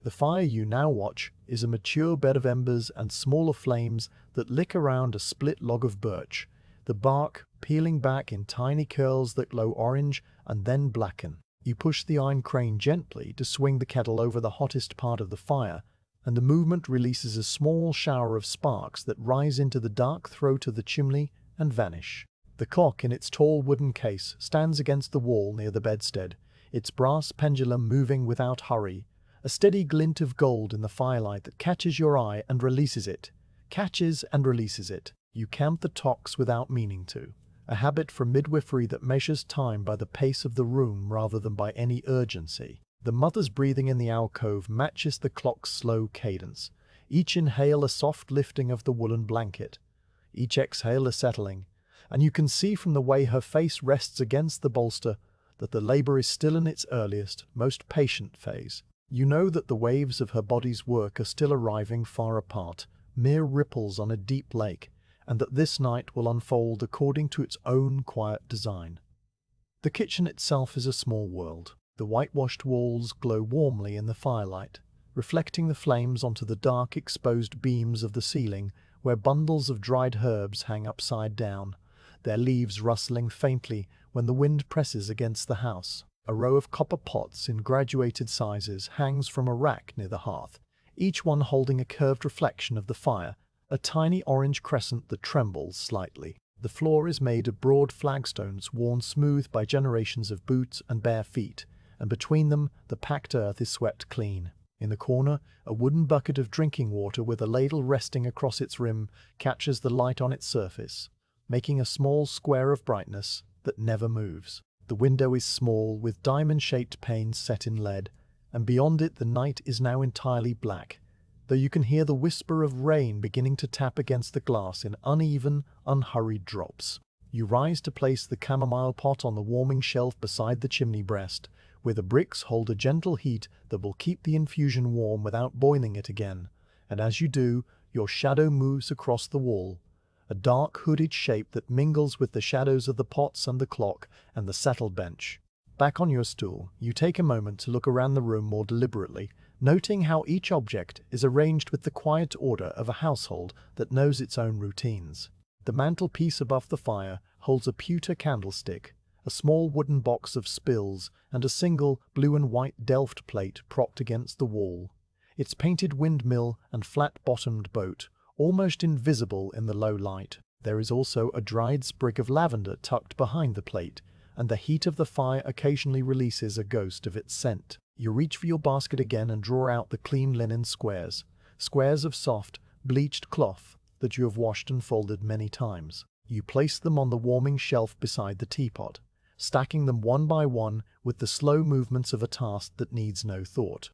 The fire you now watch is a mature bed of embers and smaller flames that lick around a split log of birch, the bark peeling back in tiny curls that glow orange and then blacken. You push the iron crane gently to swing the kettle over the hottest part of the fire, and the movement releases a small shower of sparks that rise into the dark throat of the chimney and vanish. The clock in its tall wooden case stands against the wall near the bedstead, its brass pendulum moving without hurry, a steady glint of gold in the firelight that catches your eye and releases it. Catches and releases it. You count the tocks without meaning to, a habit from midwifery that measures time by the pace of the room rather than by any urgency. The mother's breathing in the alcove matches the clock's slow cadence, each inhale a soft lifting of the woolen blanket, each exhale a settling, and you can see from the way her face rests against the bolster that the labor is still in its earliest, most patient phase. You know that the waves of her body's work are still arriving far apart, mere ripples on a deep lake, and that this night will unfold according to its own quiet design. The kitchen itself is a small world. The whitewashed walls glow warmly in the firelight, reflecting the flames onto the dark exposed beams of the ceiling where bundles of dried herbs hang upside down, their leaves rustling faintly when the wind presses against the house. A row of copper pots in graduated sizes hangs from a rack near the hearth, each one holding a curved reflection of the fire, a tiny orange crescent that trembles slightly. The floor is made of broad flagstones worn smooth by generations of boots and bare feet, and between them the packed earth is swept clean. In the corner, a wooden bucket of drinking water with a ladle resting across its rim catches the light on its surface, making a small square of brightness that never moves. The window is small, with diamond-shaped panes set in lead, and beyond it the night is now entirely black, though you can hear the whisper of rain beginning to tap against the glass in uneven, unhurried drops. You rise to place the chamomile pot on the warming shelf beside the chimney breast, where the bricks hold a gentle heat that will keep the infusion warm without boiling it again, and as you do, your shadow moves across the wall, a dark hooded shape that mingles with the shadows of the pots and the clock and the settled bench. Back on your stool, you take a moment to look around the room more deliberately, noting how each object is arranged with the quiet order of a household that knows its own routines. The mantelpiece above the fire holds a pewter candlestick, a small wooden box of spills, and a single blue and white Delft plate propped against the wall. Its painted windmill and flat-bottomed boat, almost invisible in the low light. There is also a dried sprig of lavender tucked behind the plate, and the heat of the fire occasionally releases a ghost of its scent. You reach for your basket again and draw out the clean linen squares of soft, bleached cloth that you have washed and folded many times. You place them on the warming shelf beside the teapot, stacking them one by one with the slow movements of a task that needs no thought.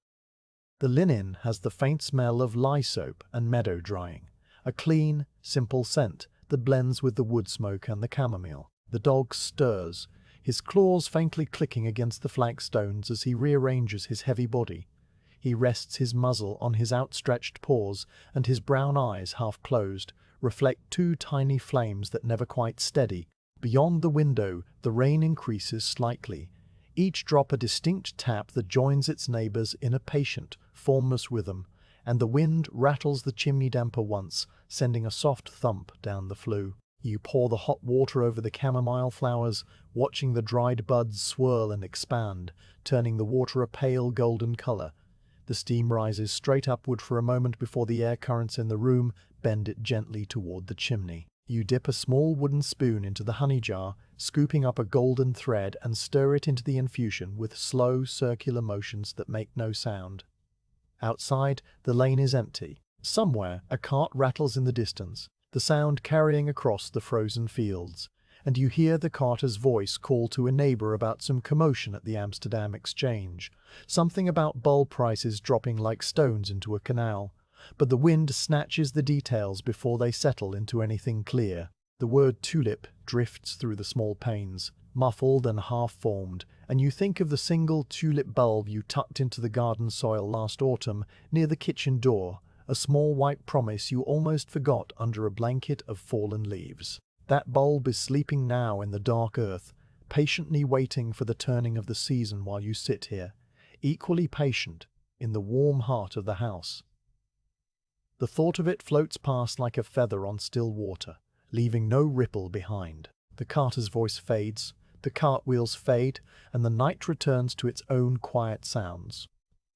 The linen has the faint smell of lye soap and meadow drying, a clean, simple scent that blends with the wood smoke and the chamomile. The dog stirs, his claws faintly clicking against the flagstones as he rearranges his heavy body. He rests his muzzle on his outstretched paws, and his brown eyes, half closed, reflect two tiny flames that never quite steady. Beyond the window, the rain increases slightly, each drop a distinct tap that joins its neighbors in a patient, formless rhythm, and the wind rattles the chimney damper once, sending a soft thump down the flue. You pour the hot water over the chamomile flowers, watching the dried buds swirl and expand, turning the water a pale golden color. The steam rises straight upward for a moment before the air currents in the room bend it gently toward the chimney. You dip a small wooden spoon into the honey jar, scooping up a golden thread and stir it into the infusion with slow circular motions that make no sound. Outside, the lane is empty. Somewhere, a cart rattles in the distance, the sound carrying across the frozen fields, and you hear the carter's voice call to a neighbor about some commotion at the Amsterdam Exchange, something about bulb prices dropping like stones into a canal. But the wind snatches the details before they settle into anything clear. The word tulip drifts through the small panes, muffled and half-formed, and you think of the single tulip bulb you tucked into the garden soil last autumn near the kitchen door, a small white promise you almost forgot under a blanket of fallen leaves. That bulb is sleeping now in the dark earth, patiently waiting for the turning of the season while you sit here, equally patient, in the warm heart of the house. The thought of it floats past like a feather on still water, leaving no ripple behind. The carter's voice fades, the cartwheels fade, and the night returns to its own quiet sounds.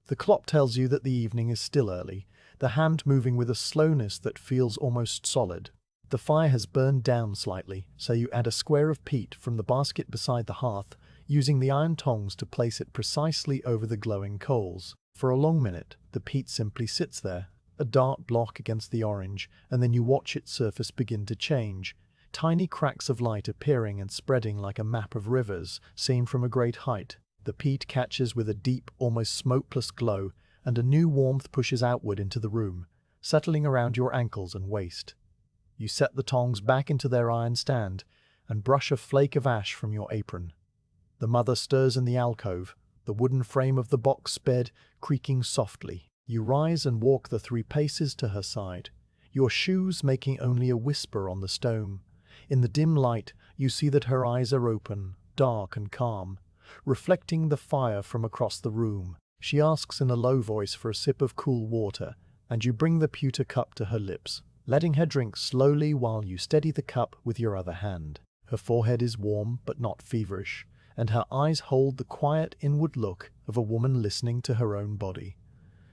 The clock tells you that the evening is still early, the hand moving with a slowness that feels almost solid. The fire has burned down slightly, so you add a square of peat from the basket beside the hearth, using the iron tongs to place it precisely over the glowing coals. For a long minute, the peat simply sits there, a dark block against the orange, and then you watch its surface begin to change, tiny cracks of light appearing and spreading like a map of rivers seen from a great height. The peat catches with a deep, almost smokeless glow, and a new warmth pushes outward into the room, settling around your ankles and waist. You set the tongs back into their iron stand and brush a flake of ash from your apron. The mother stirs in the alcove, the wooden frame of the box bed creaking softly. You rise and walk the 3 paces to her side, your shoes making only a whisper on the stone. In the dim light, you see that her eyes are open, dark and calm, reflecting the fire from across the room. She asks in a low voice for a sip of cool water, and you bring the pewter cup to her lips, letting her drink slowly while you steady the cup with your other hand. Her forehead is warm but not feverish, and her eyes hold the quiet inward look of a woman listening to her own body.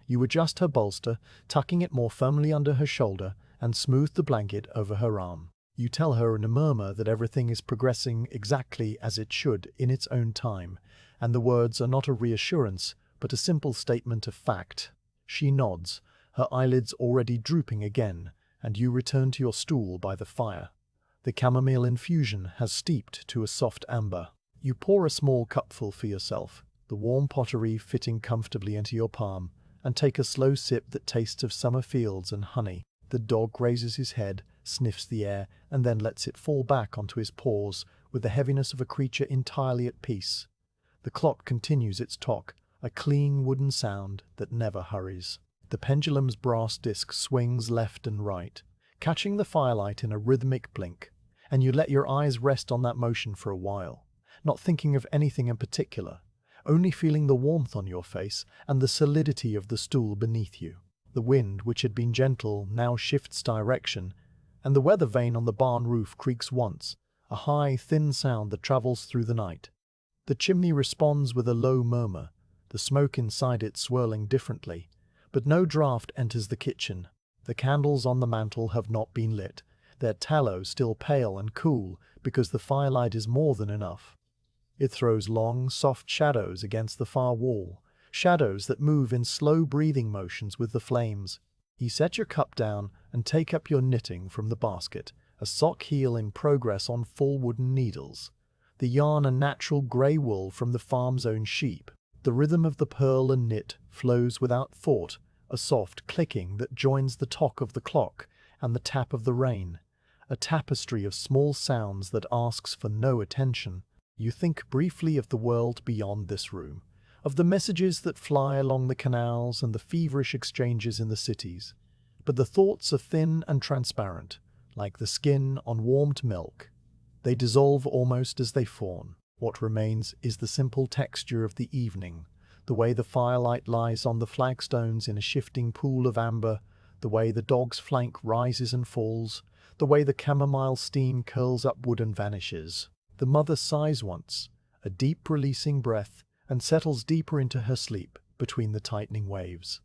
You adjust her bolster, tucking it more firmly under her shoulder, and smooth the blanket over her arm. You tell her in a murmur that everything is progressing exactly as it should in its own time, and the words are not a reassurance, but a simple statement of fact. She nods, her eyelids already drooping again, and you return to your stool by the fire. The chamomile infusion has steeped to a soft amber. You pour a small cupful for yourself, the warm pottery fitting comfortably into your palm, and take a slow sip that tastes of summer fields and honey. The dog raises his head, sniffs the air, and then lets it fall back onto his paws with the heaviness of a creature entirely at peace. The clock continues its talk, a clean wooden sound that never hurries. The pendulum's brass disc swings left and right, catching the firelight in a rhythmic blink, and you let your eyes rest on that motion for a while, not thinking of anything in particular, only feeling the warmth on your face and the solidity of the stool beneath you. The wind, which had been gentle, now shifts direction, and the weather vane on the barn roof creaks once, a high, thin sound that travels through the night. The chimney responds with a low murmur, the smoke inside it swirling differently, but no draught enters the kitchen. The candles on the mantel have not been lit, their tallow still pale and cool because the firelight is more than enough. It throws long, soft shadows against the far wall, shadows that move in slow breathing motions with the flames. You set your cup down and take up your knitting from the basket, a sock heel in progress on full wooden needles. The yarn a natural grey wool from the farm's own sheep. The rhythm of the purl and knit flows without thought, a soft clicking that joins the tock of the clock and the tap of the rain, a tapestry of small sounds that asks for no attention. You think briefly of the world beyond this room, of the messages that fly along the canals and the feverish exchanges in the cities. But the thoughts are thin and transparent, like the skin on warmed milk. They dissolve almost as they fawn. What remains is the simple texture of the evening, the way the firelight lies on the flagstones in a shifting pool of amber, the way the dog's flank rises and falls, the way the chamomile steam curls upward and vanishes. The mother sighs once, a deep releasing breath, and settles deeper into her sleep between the tightening waves.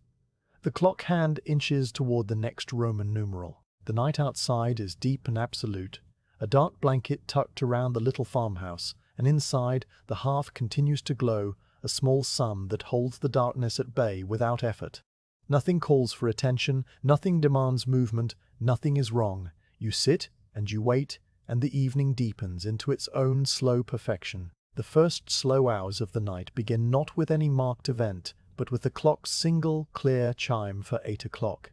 The clock hand inches toward the next Roman numeral. The night outside is deep and absolute, a dark blanket tucked around the little farmhouse, and inside, the hearth continues to glow, a small sun that holds the darkness at bay without effort. Nothing calls for attention, nothing demands movement, nothing is wrong. You sit and you wait, and the evening deepens into its own slow perfection. The first slow hours of the night begin not with any marked event, but with the clock's single, clear chime for 8 o'clock.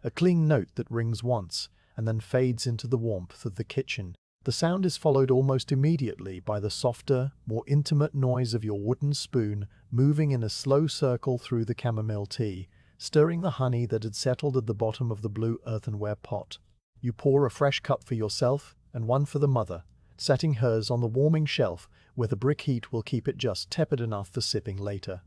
A clean note that rings once, and then fades into the warmth of the kitchen. The sound is followed almost immediately by the softer, more intimate noise of your wooden spoon moving in a slow circle through the chamomile tea, stirring the honey that had settled at the bottom of the blue earthenware pot. You pour a fresh cup for yourself, and one for the mother, setting hers on the warming shelf where the brick heat will keep it just tepid enough for sipping later.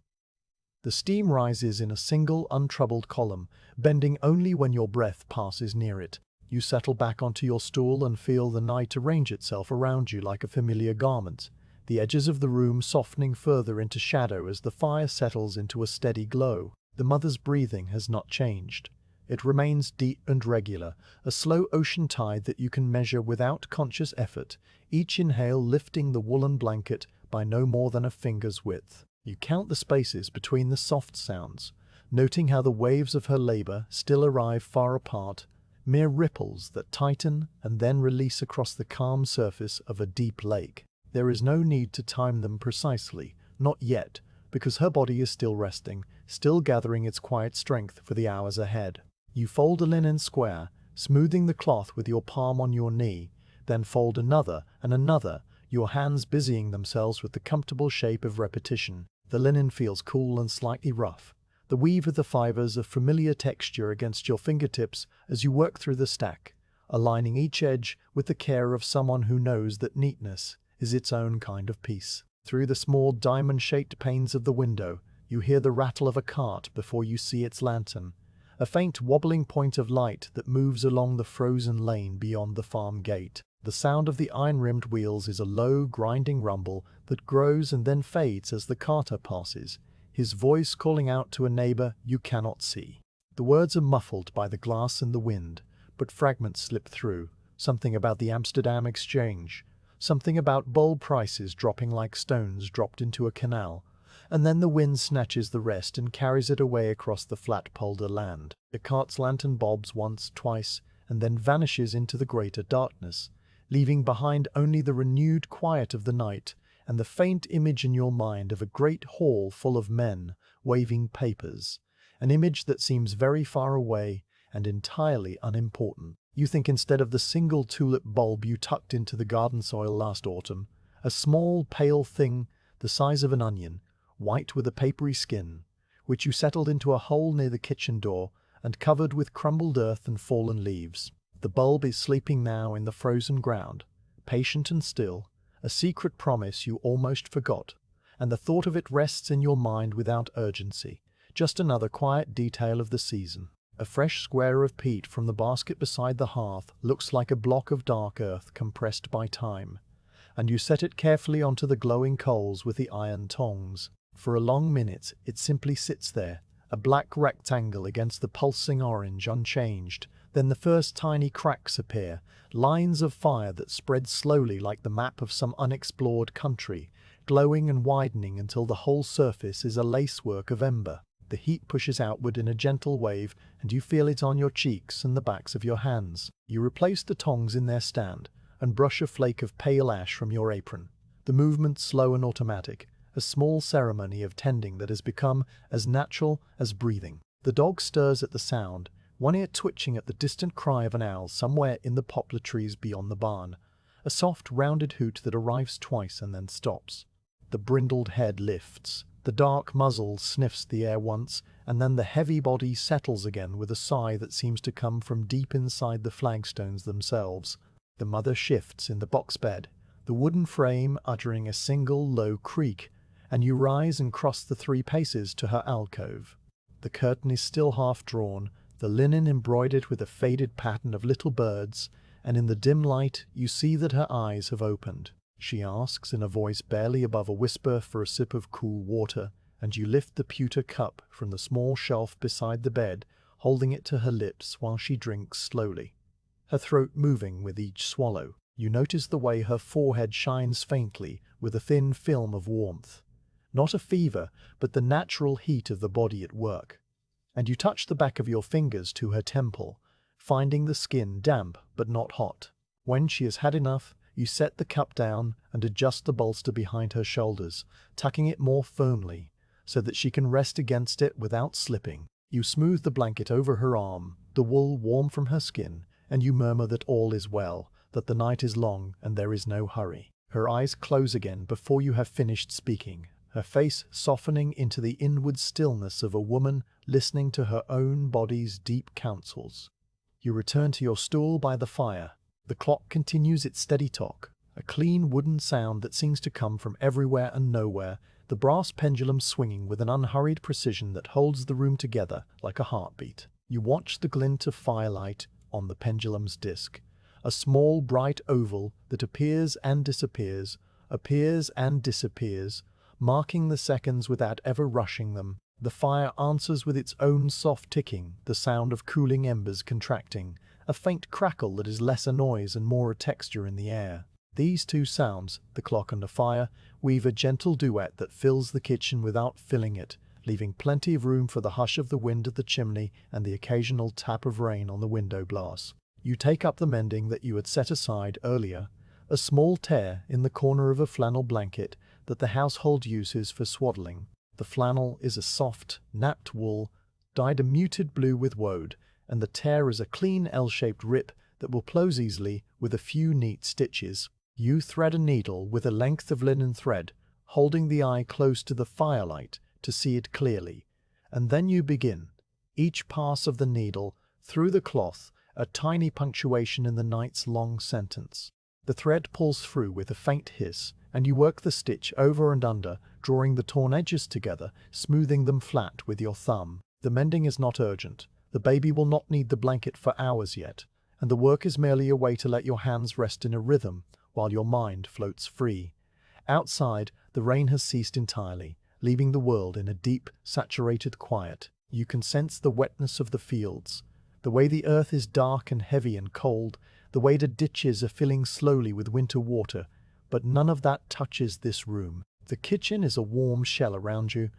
The steam rises in a single, untroubled column, bending only when your breath passes near it. You settle back onto your stool and feel the night arrange itself around you like a familiar garment, the edges of the room softening further into shadow as the fire settles into a steady glow. The mother's breathing has not changed. It remains deep and regular, a slow ocean tide that you can measure without conscious effort, each inhale lifting the woolen blanket by no more than a finger's width. You count the spaces between the soft sounds, noting how the waves of her labor still arrive far apart, mere ripples that tighten and then release across the calm surface of a deep lake. There is no need to time them precisely, not yet, because her body is still resting, still gathering its quiet strength for the hours ahead. You fold a linen square, smoothing the cloth with your palm on your knee, then fold another and another, your hands busying themselves with the comfortable shape of repetition. The linen feels cool and slightly rough, the weave of the fibers a familiar texture against your fingertips as you work through the stack, aligning each edge with the care of someone who knows that neatness is its own kind of peace. Through the small diamond-shaped panes of the window, you hear the rattle of a cart before you see its lantern, a faint wobbling point of light that moves along the frozen lane beyond the farm gate. The sound of the iron-rimmed wheels is a low, grinding rumble that grows and then fades as the carter passes, his voice calling out to a neighbor you cannot see. The words are muffled by the glass and the wind, but fragments slip through, something about the Amsterdam Exchange, something about bulb prices dropping like stones dropped into a canal, and then the wind snatches the rest and carries it away across the flat polder land. The cart's lantern bobs once, twice, and then vanishes into the greater darkness, leaving behind only the renewed quiet of the night and the faint image in your mind of a great hall full of men waving papers, an image that seems very far away and entirely unimportant. You think instead of the single tulip bulb you tucked into the garden soil last autumn, a small pale thing the size of an onion, white with a papery skin, which you settled into a hole near the kitchen door and covered with crumbled earth and fallen leaves. The bulb is sleeping now in the frozen ground, patient and still, a secret promise you almost forgot, and the thought of it rests in your mind without urgency, just another quiet detail of the season. A fresh square of peat from the basket beside the hearth looks like a block of dark earth compressed by time, and you set it carefully onto the glowing coals with the iron tongs. For a long minute it simply sits there, a black rectangle against the pulsing orange, unchanged. Then the first tiny cracks appear, lines of fire that spread slowly like the map of some unexplored country, glowing and widening until the whole surface is a lacework of ember. The heat pushes outward in a gentle wave, and you feel it on your cheeks and the backs of your hands. You replace the tongs in their stand and brush a flake of pale ash from your apron. The movement slow and automatic, a small ceremony of tending that has become as natural as breathing. The dog stirs at the sound, one ear twitching at the distant cry of an owl somewhere in the poplar trees beyond the barn, a soft, rounded hoot that arrives twice and then stops. The brindled head lifts. The dark muzzle sniffs the air once, and then the heavy body settles again with a sigh that seems to come from deep inside the flagstones themselves. The mother shifts in the box bed, the wooden frame uttering a single low creak, and you rise and cross the 3 paces to her alcove. The curtain is still half drawn, the linen embroidered with a faded pattern of little birds, and in the dim light you see that her eyes have opened. She asks in a voice barely above a whisper for a sip of cool water, and you lift the pewter cup from the small shelf beside the bed, holding it to her lips while she drinks slowly, her throat moving with each swallow. You notice the way her forehead shines faintly with a thin film of warmth. Not a fever, but the natural heat of the body at work. And you touch the back of your fingers to her temple, finding the skin damp but not hot. When she has had enough, you set the cup down and adjust the bolster behind her shoulders, tucking it more firmly, so that she can rest against it without slipping. You smooth the blanket over her arm, the wool warm from her skin, and you murmur that all is well, that the night is long and there is no hurry. Her eyes close again before you have finished speaking, her face softening into the inward stillness of a woman listening to her own body's deep counsels. You return to your stool by the fire. The clock continues its steady talk, a clean wooden sound that seems to come from everywhere and nowhere, the brass pendulum swinging with an unhurried precision that holds the room together like a heartbeat. You watch the glint of firelight on the pendulum's disc, a small bright oval that appears and disappears, marking the seconds without ever rushing them. The fire answers with its own soft ticking, the sound of cooling embers contracting, a faint crackle that is less a noise and more a texture in the air. These two sounds, the clock and the fire, weave a gentle duet that fills the kitchen without filling it, leaving plenty of room for the hush of the wind at the chimney and the occasional tap of rain on the window glass. You take up the mending that you had set aside earlier, a small tear in the corner of a flannel blanket that the household uses for swaddling. The flannel is a soft, napped wool, dyed a muted blue with woad, and the tear is a clean L-shaped rip that will close easily with a few neat stitches. You thread a needle with a length of linen thread, holding the eye close to the firelight to see it clearly, and then you begin. Each pass of the needle through the cloth, a tiny punctuation in the night's long sentence. The thread pulls through with a faint hiss, and you work the stitch over and under, drawing the torn edges together, smoothing them flat with your thumb. The mending is not urgent. The baby will not need the blanket for hours yet, and the work is merely a way to let your hands rest in a rhythm while your mind floats free. Outside, the rain has ceased entirely, leaving the world in a deep, saturated quiet. You can sense the wetness of the fields, the way the earth is dark and heavy and cold, the way the ditches are filling slowly with winter water, but none of that touches this room. The kitchen is a warm shell around you,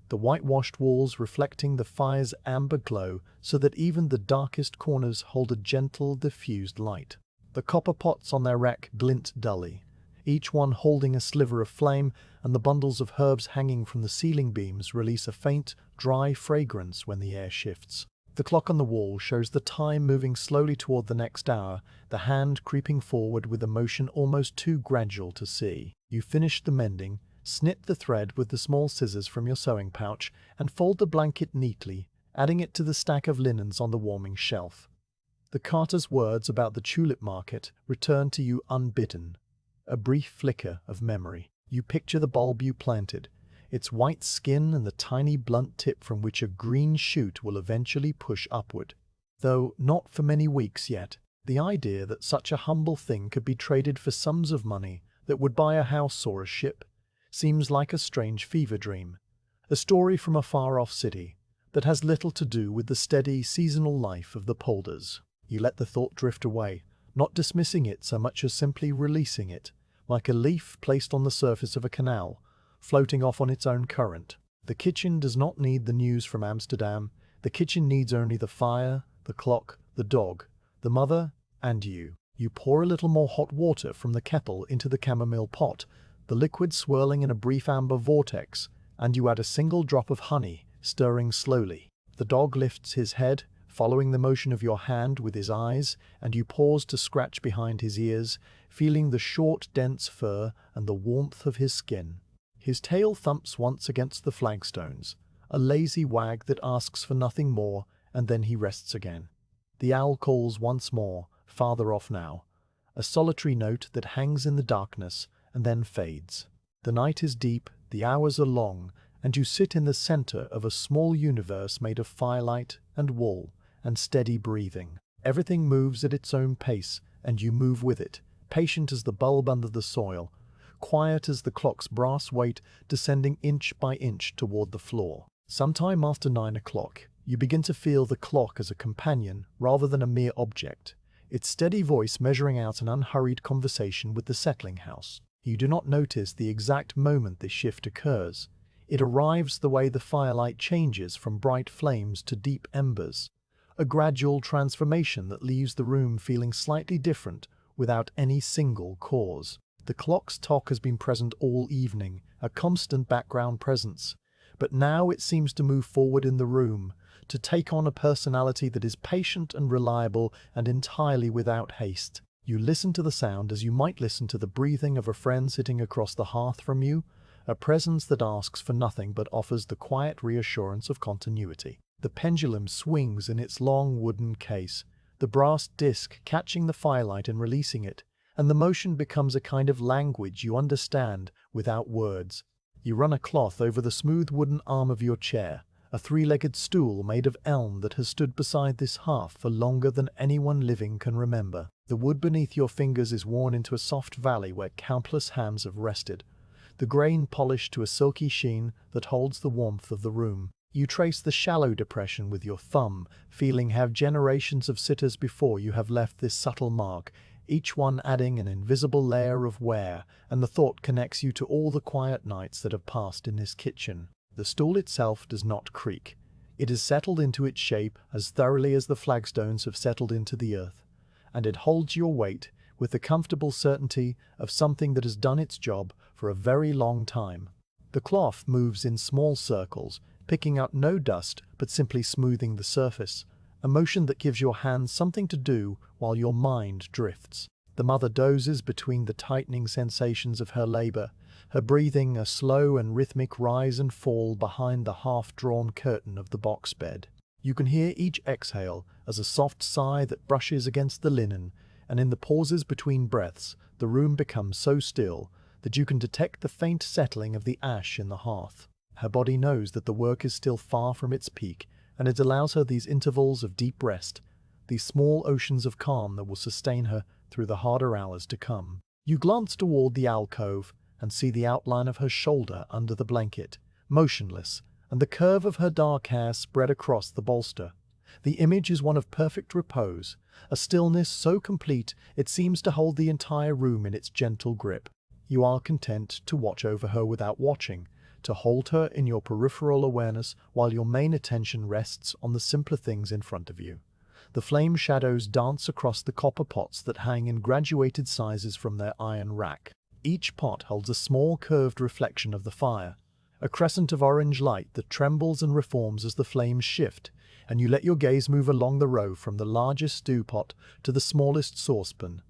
the whitewashed walls reflecting the fire's amber glow so that even the darkest corners hold a gentle, diffused light. The copper pots on their rack glint dully, each one holding a sliver of flame, and the bundles of herbs hanging from the ceiling beams release a faint, dry fragrance when the air shifts. The clock on the wall shows the time moving slowly toward the next hour, the hand creeping forward with a motion almost too gradual to see. You finish the mending, snip the thread with the small scissors from your sewing pouch, and fold the blanket neatly, adding it to the stack of linens on the warming shelf. The carter's words about the tulip market return to you unbidden, a brief flicker of memory. You picture the bulb you planted, its white skin and the tiny blunt tip from which a green shoot will eventually push upward. Though not for many weeks yet, the idea that such a humble thing could be traded for sums of money that would buy a house or a ship seems like a strange fever dream, a story from a far-off city that has little to do with the steady, seasonal life of the polders. You let the thought drift away, not dismissing it so much as simply releasing it, like a leaf placed on the surface of a canal, floating off on its own current. The kitchen does not need the news from Amsterdam. The kitchen needs only the fire, the clock, the dog, the mother, and you. You pour a little more hot water from the kettle into the chamomile pot, the liquid swirling in a brief amber vortex, and you add a single drop of honey, stirring slowly. The dog lifts his head, following the motion of your hand with his eyes, and you pause to scratch behind his ears, feeling the short, dense fur and the warmth of his skin. His tail thumps once against the flagstones, a lazy wag that asks for nothing more, and then he rests again. The owl calls once more, farther off now, a solitary note that hangs in the darkness and then fades. The night is deep, the hours are long, and you sit in the center of a small universe made of firelight and wool and steady breathing. Everything moves at its own pace, and you move with it, patient as the bulb under the soil, quiet as the clock's brass weight descending inch by inch toward the floor. Sometime after 9 o'clock, you begin to feel the clock as a companion rather than a mere object, its steady voice measuring out an unhurried conversation with the settling house. You do not notice the exact moment this shift occurs. It arrives the way the firelight changes from bright flames to deep embers, a gradual transformation that leaves the room feeling slightly different without any single cause. The clock's tock has been present all evening, a constant background presence, but now it seems to move forward in the room, to take on a personality that is patient and reliable and entirely without haste. You listen to the sound as you might listen to the breathing of a friend sitting across the hearth from you, a presence that asks for nothing but offers the quiet reassurance of continuity. The pendulum swings in its long wooden case, the brass disc catching the firelight and releasing it, and the motion becomes a kind of language you understand without words. You run a cloth over the smooth wooden arm of your chair, a three-legged stool made of elm that has stood beside this hearth for longer than anyone living can remember. The wood beneath your fingers is worn into a soft valley where countless hands have rested, the grain polished to a silky sheen that holds the warmth of the room. You trace the shallow depression with your thumb, feeling how generations of sitters before you have left this subtle mark, each one adding an invisible layer of wear, and the thought connects you to all the quiet nights that have passed in this kitchen. The stool itself does not creak. It is settled into its shape as thoroughly as the flagstones have settled into the earth, and it holds your weight with the comfortable certainty of something that has done its job for a very long time. The cloth moves in small circles, picking up no dust but simply smoothing the surface, a motion that gives your hands something to do while your mind drifts. The mother dozes between the tightening sensations of her labor, her breathing a slow and rhythmic rise and fall behind the half-drawn curtain of the box bed. You can hear each exhale as a soft sigh that brushes against the linen, and in the pauses between breaths, the room becomes so still that you can detect the faint settling of the ash in the hearth. Her body knows that the work is still far from its peak, and it allows her these intervals of deep rest, these small oceans of calm that will sustain her through the harder hours to come. You glance toward the alcove and see the outline of her shoulder under the blanket, motionless, and the curve of her dark hair spread across the bolster. The image is one of perfect repose, a stillness so complete it seems to hold the entire room in its gentle grip. You are content to watch over her without watching, to hold her in your peripheral awareness while your main attention rests on the simpler things in front of you. The flame shadows dance across the copper pots that hang in graduated sizes from their iron rack. Each pot holds a small curved reflection of the fire, a crescent of orange light that trembles and reforms as the flames shift, and you let your gaze move along the row from the largest stew pot to the smallest saucepan,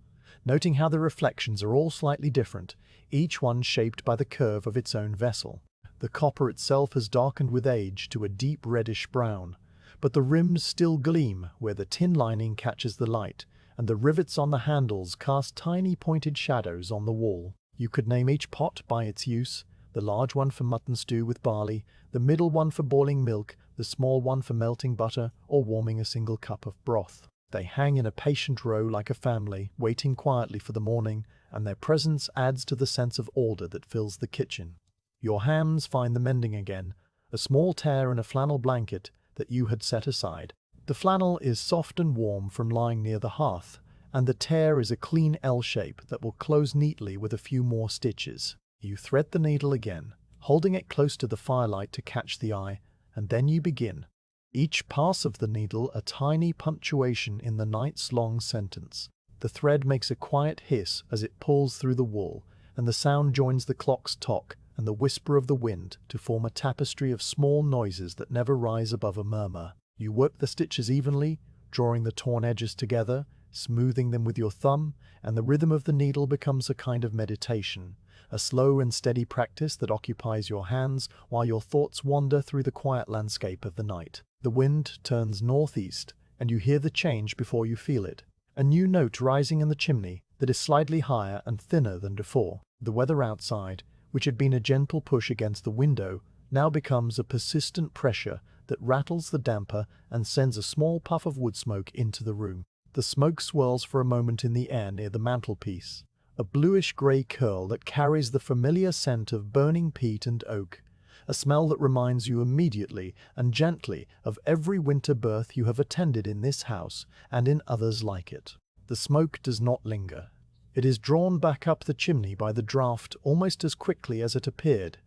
noting how the reflections are all slightly different, each one shaped by the curve of its own vessel. The copper itself has darkened with age to a deep reddish brown, but the rims still gleam where the tin lining catches the light, and the rivets on the handles cast tiny pointed shadows on the wall. You could name each pot by its use, the large one for mutton stew with barley, the middle one for boiling milk, the small one for melting butter or warming a single cup of broth. They hang in a patient row like a family, waiting quietly for the morning, and their presence adds to the sense of order that fills the kitchen. Your hands find the mending again, a small tear in a flannel blanket that you had set aside. The flannel is soft and warm from lying near the hearth, and the tear is a clean L shape that will close neatly with a few more stitches. You thread the needle again, holding it close to the firelight to catch the eye, and then you begin. Each pass of the needle a tiny punctuation in the night's long sentence. The thread makes a quiet hiss as it pulls through the wool, and the sound joins the clock's tock and the whisper of the wind to form a tapestry of small noises that never rise above a murmur. You work the stitches evenly, drawing the torn edges together, smoothing them with your thumb, and the rhythm of the needle becomes a kind of meditation, a slow and steady practice that occupies your hands while your thoughts wander through the quiet landscape of the night. The wind turns northeast, and you hear the change before you feel it, a new note rising in the chimney that is slightly higher and thinner than before. The weather outside, which had been a gentle push against the window, now becomes a persistent pressure that rattles the damper and sends a small puff of wood smoke into the room. The smoke swirls for a moment in the air near the mantelpiece, a bluish-grey curl that carries the familiar scent of burning peat and oak, a smell that reminds you immediately and gently of every winter birth you have attended in this house and in others like it. The smoke does not linger. It is drawn back up the chimney by the draught almost as quickly as it appeared,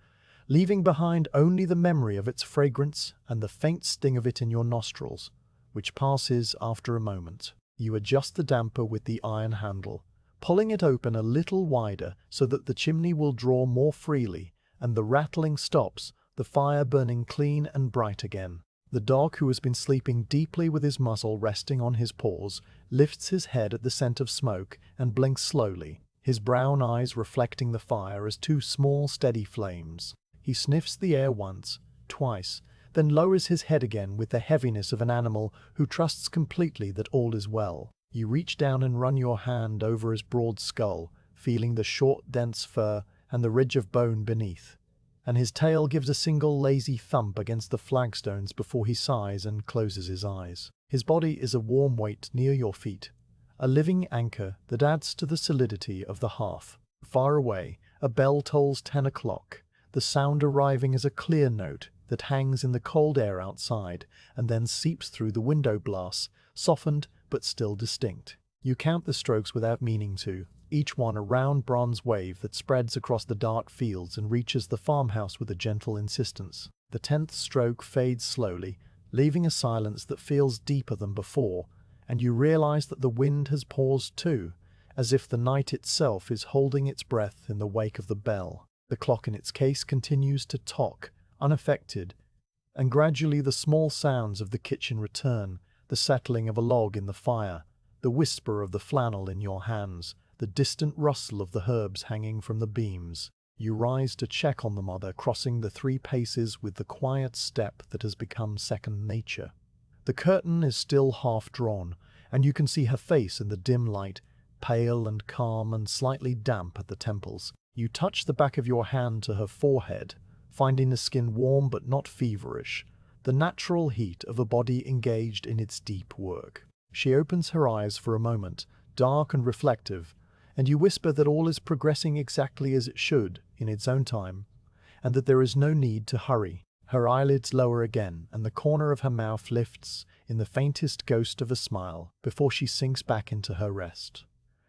leaving behind only the memory of its fragrance and the faint sting of it in your nostrils, which passes after a moment. You adjust the damper with the iron handle, pulling it open a little wider so that the chimney will draw more freely, and the rattling stops, the fire burning clean and bright again. The dog, who has been sleeping deeply with his muzzle resting on his paws, lifts his head at the scent of smoke and blinks slowly, his brown eyes reflecting the fire as two small steady flames. He sniffs the air once, twice, then lowers his head again with the heaviness of an animal who trusts completely that all is well. You reach down and run your hand over his broad skull, feeling the short, dense fur and the ridge of bone beneath. and his tail gives a single lazy thump against the flagstones before he sighs and closes his eyes. His body is a warm weight near your feet, a living anchor that adds to the solidity of the hearth. Far away, a bell tolls 10 o'clock, the sound arriving as a clear note that hangs in the cold air outside and then seeps through the window glass, softened but still distinct. You count the strokes without meaning to, each one a round bronze wave that spreads across the dark fields and reaches the farmhouse with a gentle insistence. The 10th stroke fades slowly, leaving a silence that feels deeper than before, and you realize that the wind has paused too, as if the night itself is holding its breath in the wake of the bell. The clock in its case continues to tock, unaffected, and gradually the small sounds of the kitchen return, the settling of a log in the fire, the whisper of the flannel in your hands, the distant rustle of the herbs hanging from the beams. You rise to check on the mother, crossing the 3 paces with the quiet step that has become second nature. The curtain is still half drawn, and you can see her face in the dim light, pale and calm and slightly damp at the temples. You touch the back of your hand to her forehead, finding the skin warm but not feverish, the natural heat of a body engaged in its deep work. She opens her eyes for a moment, dark and reflective, and you whisper that all is progressing exactly as it should, in its own time, and that there is no need to hurry. Her eyelids lower again, and the corner of her mouth lifts in the faintest ghost of a smile before she sinks back into her rest.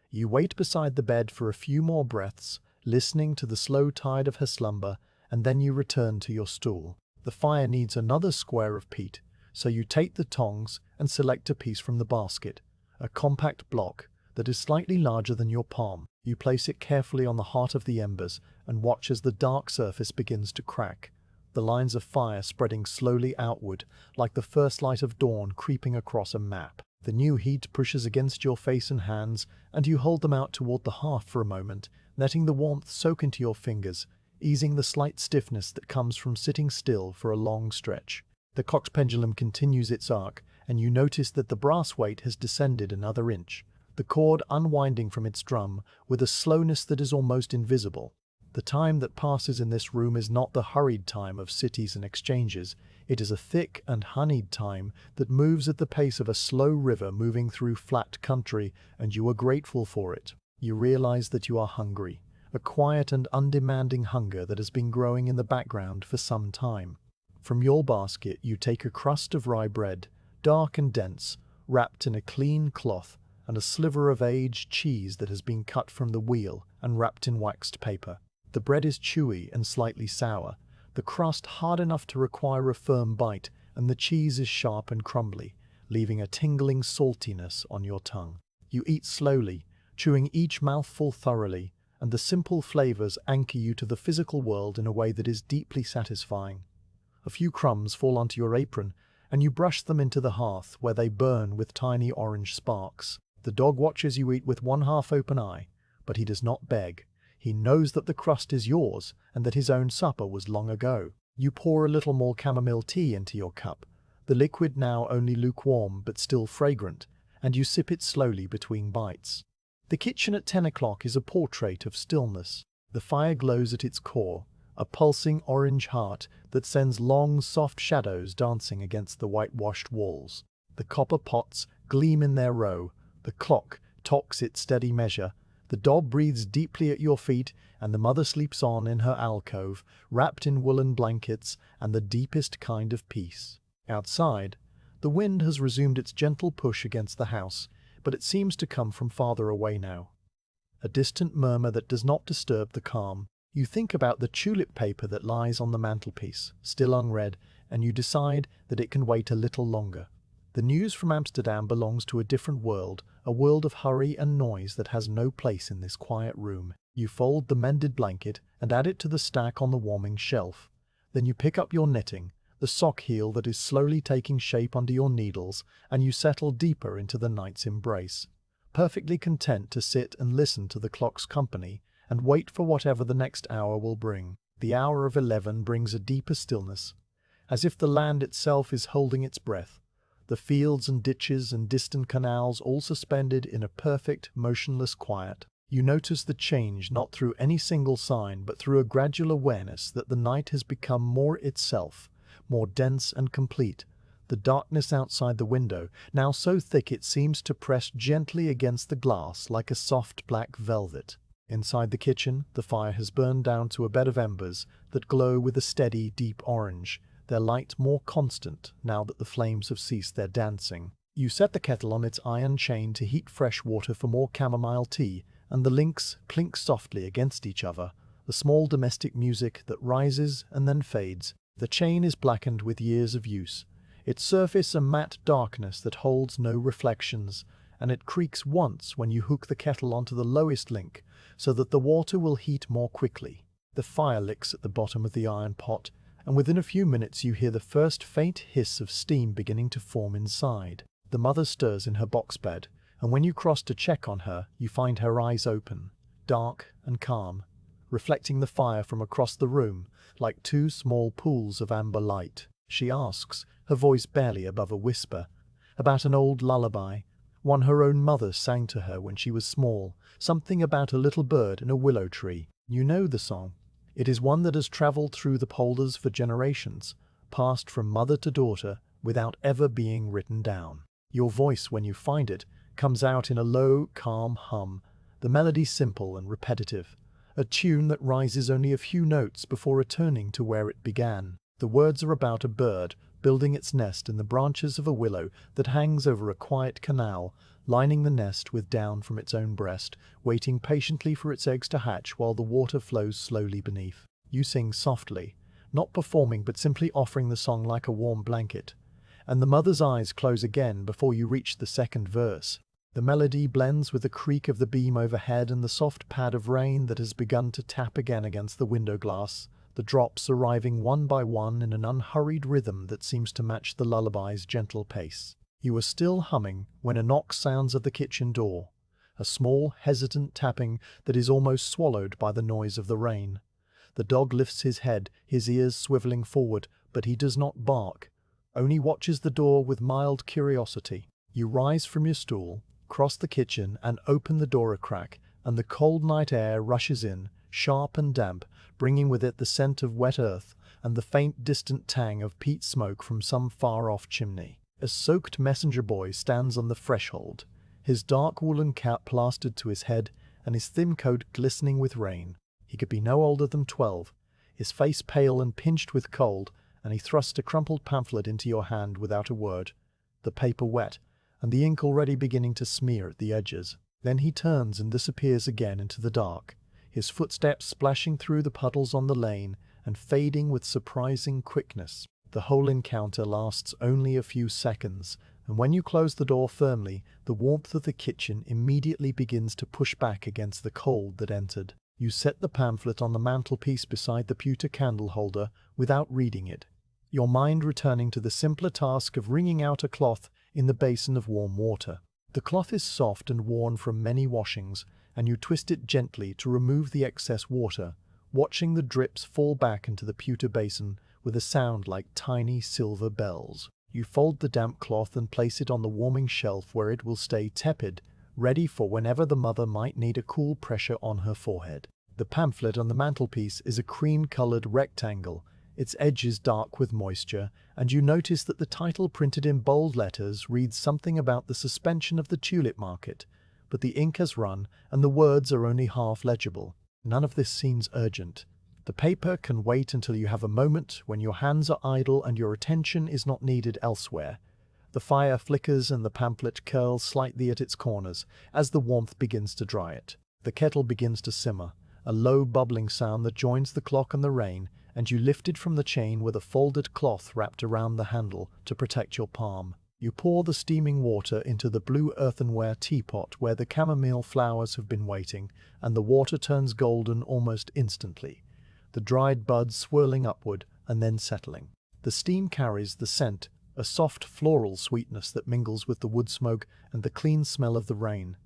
You wait beside the bed for a few more breaths, listening to the slow tide of her slumber, and then you return to your stool. The fire needs another square of peat, so you take the tongs and select a piece from the basket, a compact block that is slightly larger than your palm. You place it carefully on the heart of the embers and watch as the dark surface begins to crack, the lines of fire spreading slowly outward like the first light of dawn creeping across a map. The new heat pushes against your face and hands, and you hold them out toward the hearth for a moment, letting the warmth soak into your fingers, easing the slight stiffness that comes from sitting still for a long stretch. The clock's pendulum continues its arc, and you notice that the brass weight has descended another inch, the cord unwinding from its drum with a slowness that is almost invisible. The time that passes in this room is not the hurried time of cities and exchanges. It is a thick and honeyed time that moves at the pace of a slow river moving through flat country, and you are grateful for it. You realize that you are hungry, a quiet and undemanding hunger that has been growing in the background for some time. From your basket you take a crust of rye bread, dark and dense, wrapped in a clean cloth, and a sliver of aged cheese that has been cut from the wheel and wrapped in waxed paper. The bread is chewy and slightly sour, the crust hard enough to require a firm bite, and the cheese is sharp and crumbly, leaving a tingling saltiness on your tongue. You eat slowly, chewing each mouthful thoroughly, and the simple flavors anchor you to the physical world in a way that is deeply satisfying. A few crumbs fall onto your apron, and you brush them into the hearth, where they burn with tiny orange sparks. The dog watches you eat with one half-open eye, but he does not beg. He knows that the crust is yours, and that his own supper was long ago. You pour a little more chamomile tea into your cup, the liquid now only lukewarm but still fragrant, and you sip it slowly between bites. The kitchen at 10 o'clock is a portrait of stillness. The fire glows at its core, a pulsing orange heart that sends long, soft shadows dancing against the whitewashed walls. The copper pots gleam in their row, the clock tocks its steady measure, the dog breathes deeply at your feet, and the mother sleeps on in her alcove, wrapped in woolen blankets and the deepest kind of peace. Outside, the wind has resumed its gentle push against the house, but it seems to come from farther away now. A distant murmur that does not disturb the calm. You think about the tulip paper that lies on the mantelpiece, still unread, and you decide that it can wait a little longer. The news from Amsterdam belongs to a different world, a world of hurry and noise that has no place in this quiet room. You fold the mended blanket and add it to the stack on the warming shelf. Then you pick up your knitting, the sock heel that is slowly taking shape under your needles, and you settle deeper into the night's embrace, perfectly content to sit and listen to the clock's company and wait for whatever the next hour will bring. The hour of 11 brings a deeper stillness, as if the land itself is holding its breath, the fields and ditches and distant canals all suspended in a perfect, motionless quiet. You notice the change not through any single sign but through a gradual awareness that the night has become more itself, more dense and complete. The darkness outside the window, now so thick it seems to press gently against the glass like a soft black velvet. Inside the kitchen, the fire has burned down to a bed of embers that glow with a steady, deep orange, their light more constant now that the flames have ceased their dancing. You set the kettle on its iron chain to heat fresh water for more chamomile tea, and the links clink softly against each other, the small domestic music that rises and then fades. The chain is blackened with years of use, its surface a matte darkness that holds no reflections, and it creaks once when you hook the kettle onto the lowest link, so that the water will heat more quickly. The fire licks at the bottom of the iron pot, and within a few minutes you hear the first faint hiss of steam beginning to form inside. The mother stirs in her box bed, and when you cross to check on her, you find her eyes open, dark and calm, reflecting the fire from across the room like two small pools of amber light. She asks, her voice barely above a whisper, about an old lullaby, one her own mother sang to her when she was small, something about a little bird in a willow tree. You know the song. It is one that has traveled through the polders for generations, passed from mother to daughter without ever being written down. Your voice, when you find it, comes out in a low, calm hum, the melody simple and repetitive, a tune that rises only a few notes before returning to where it began. The words are about a bird building its nest in the branches of a willow that hangs over a quiet canal, lining the nest with down from its own breast, waiting patiently for its eggs to hatch while the water flows slowly beneath. You sing softly, not performing but simply offering the song like a warm blanket, and the mother's eyes close again before you reach the second verse. The melody blends with the creak of the beam overhead and the soft pad of rain that has begun to tap again against the window glass, the drops arriving one by one in an unhurried rhythm that seems to match the lullaby's gentle pace. You are still humming when a knock sounds at the kitchen door, a small, hesitant tapping that is almost swallowed by the noise of the rain. The dog lifts his head, his ears swiveling forward, but he does not bark, only watches the door with mild curiosity. You rise from your stool, cross the kitchen and open the door a crack, and the cold night air rushes in, sharp and damp, bringing with it the scent of wet earth and the faint distant tang of peat smoke from some far-off chimney. A soaked messenger boy stands on the threshold, his dark woolen cap plastered to his head and his thin coat glistening with rain. He could be no older than 12, his face pale and pinched with cold, and he thrusts a crumpled pamphlet into your hand without a word, the paper wet, and the ink already beginning to smear at the edges. Then he turns and disappears again into the dark, his footsteps splashing through the puddles on the lane and fading with surprising quickness. The whole encounter lasts only a few seconds, and when you close the door firmly, the warmth of the kitchen immediately begins to push back against the cold that entered. You set the pamphlet on the mantelpiece beside the pewter candle holder without reading it, your mind returning to the simpler task of wringing out a cloth in the basin of warm water. The cloth is soft and worn from many washings, and you twist it gently to remove the excess water, watching the drips fall back into the pewter basin with a sound like tiny silver bells. You fold the damp cloth and place it on the warming shelf where it will stay tepid, ready for whenever the mother might need a cool pressure on her forehead. The pamphlet on the mantelpiece is a cream-colored rectangle, its edges dark with moisture, and you notice that the title printed in bold letters reads something about the suspension of the tulip market, but the ink has run and the words are only half legible. None of this seems urgent. The paper can wait until you have a moment when your hands are idle and your attention is not needed elsewhere. The fire flickers and the pamphlet curls slightly at its corners as the warmth begins to dry it. The kettle begins to simmer, a low bubbling sound that joins the clock and the rain, and you lift it from the chain with a folded cloth wrapped around the handle to protect your palm. You pour the steaming water into the blue earthenware teapot where the chamomile flowers have been waiting, and the water turns golden almost instantly, the dried buds swirling upward and then settling. The steam carries the scent, a soft floral sweetness that mingles with the wood smoke and the clean smell of the rain.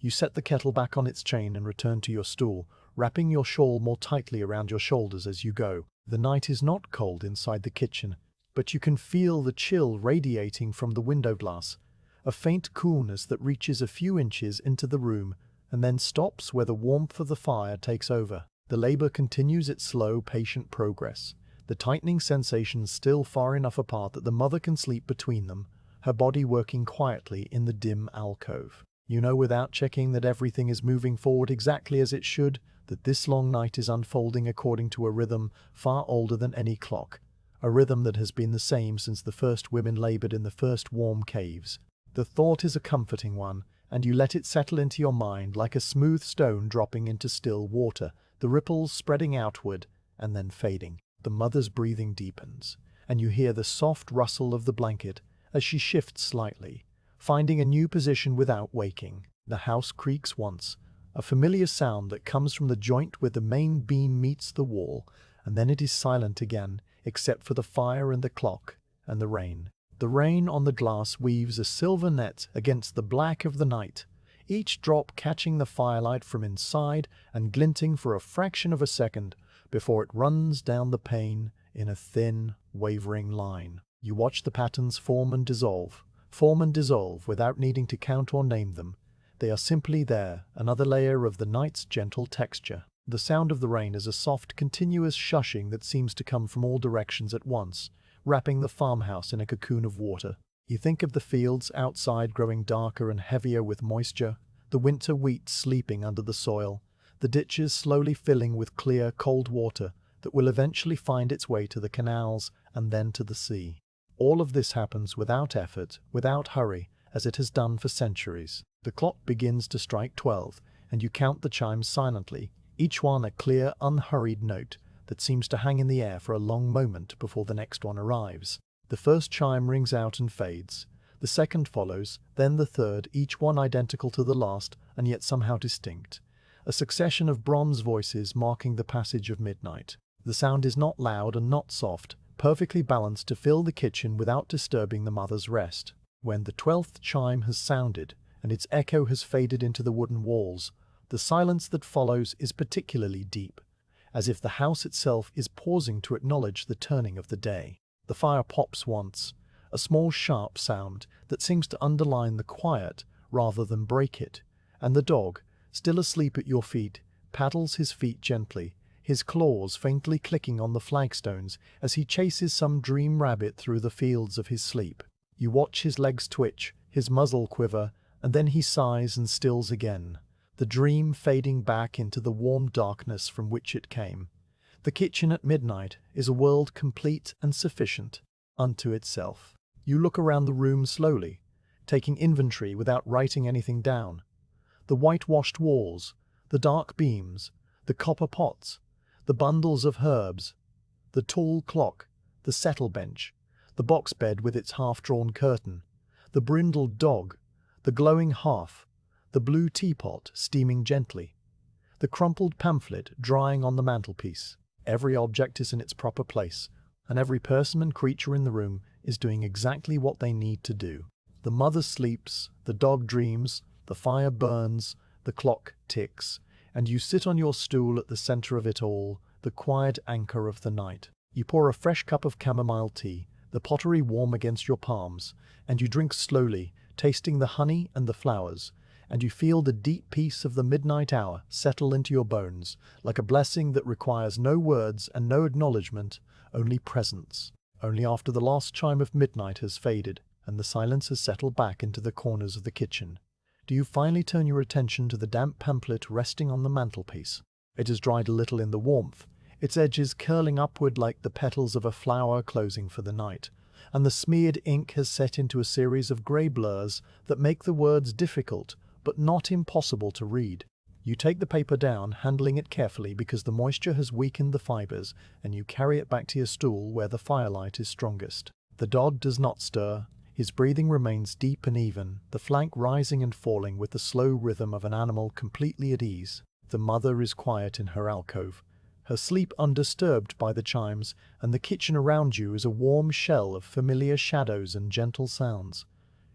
You set the kettle back on its chain and return to your stool, wrapping your shawl more tightly around your shoulders as you go. The night is not cold inside the kitchen, but you can feel the chill radiating from the window glass, a faint coolness that reaches a few inches into the room and then stops where the warmth of the fire takes over. The labor continues its slow, patient progress, the tightening sensations still far enough apart that the mother can sleep between them, her body working quietly in the dim alcove. You know without checking that everything is moving forward exactly as it should, that this long night is unfolding according to a rhythm far older than any clock, a rhythm that has been the same since the first women labored in the first warm caves. The thought is a comforting one, and you let it settle into your mind like a smooth stone dropping into still water, the ripples spreading outward and then fading. The mother's breathing deepens, and you hear the soft rustle of the blanket as she shifts slightly, finding a new position without waking. The house creaks once, a familiar sound that comes from the joint where the main beam meets the wall, and then it is silent again, except for the fire and the clock and the rain. The rain on the glass weaves a silver net against the black of the night, each drop catching the firelight from inside and glinting for a fraction of a second before it runs down the pane in a thin, wavering line. You watch the patterns form and dissolve without needing to count or name them. They are simply there, another layer of the night's gentle texture. The sound of the rain is a soft, continuous shushing that seems to come from all directions at once, wrapping the farmhouse in a cocoon of water. You think of the fields outside growing darker and heavier with moisture, the winter wheat sleeping under the soil, the ditches slowly filling with clear, cold water that will eventually find its way to the canals and then to the sea. All of this happens without effort, without hurry, as it has done for centuries. The clock begins to strike 12, and you count the chimes silently, each one a clear, unhurried note that seems to hang in the air for a long moment before the next one arrives. The first chime rings out and fades. The second follows, then the third, each one identical to the last and yet somehow distinct. A succession of bronze voices marking the passage of midnight. The sound is not loud and not soft, perfectly balanced to fill the kitchen without disturbing the mother's rest. When the 12th chime has sounded and its echo has faded into the wooden walls, the silence that follows is particularly deep, as if the house itself is pausing to acknowledge the turning of the day. The fire pops once, a small sharp sound that seems to underline the quiet rather than break it, and the dog, still asleep at your feet, paddles his feet gently, his claws faintly clicking on the flagstones as he chases some dream rabbit through the fields of his sleep. You watch his legs twitch, his muzzle quiver, and then he sighs and stills again, the dream fading back into the warm darkness from which it came. The kitchen at midnight is a world complete and sufficient unto itself. You look around the room slowly, taking inventory without writing anything down. The whitewashed walls, the dark beams, the copper pots, the bundles of herbs, the tall clock, the settle bench, the box bed with its half-drawn curtain, the brindled dog, the glowing hearth, the blue teapot steaming gently, the crumpled pamphlet drying on the mantelpiece. Every object is in its proper place, and every person and creature in the room is doing exactly what they need to do. The mother sleeps, the dog dreams, the fire burns, the clock ticks, and you sit on your stool at the center of it all, the quiet anchor of the night. You pour a fresh cup of chamomile tea, the pottery warm against your palms, and you drink slowly, tasting the honey and the flowers, and you feel the deep peace of the midnight hour settle into your bones, like a blessing that requires no words and no acknowledgement, only presence. Only after the last chime of midnight has faded, and the silence has settled back into the corners of the kitchen, do you finally turn your attention to the damp pamphlet resting on the mantelpiece. It has dried a little in the warmth, its edges curling upward like the petals of a flower closing for the night, and the smeared ink has set into a series of grey blurs that make the words difficult but not impossible to read. You take the paper down, handling it carefully because the moisture has weakened the fibers, and you carry it back to your stool where the firelight is strongest. The dog does not stir. His breathing remains deep and even, the flank rising and falling with the slow rhythm of an animal completely at ease. The mother is quiet in her alcove, her sleep undisturbed by the chimes, and the kitchen around you is a warm shell of familiar shadows and gentle sounds.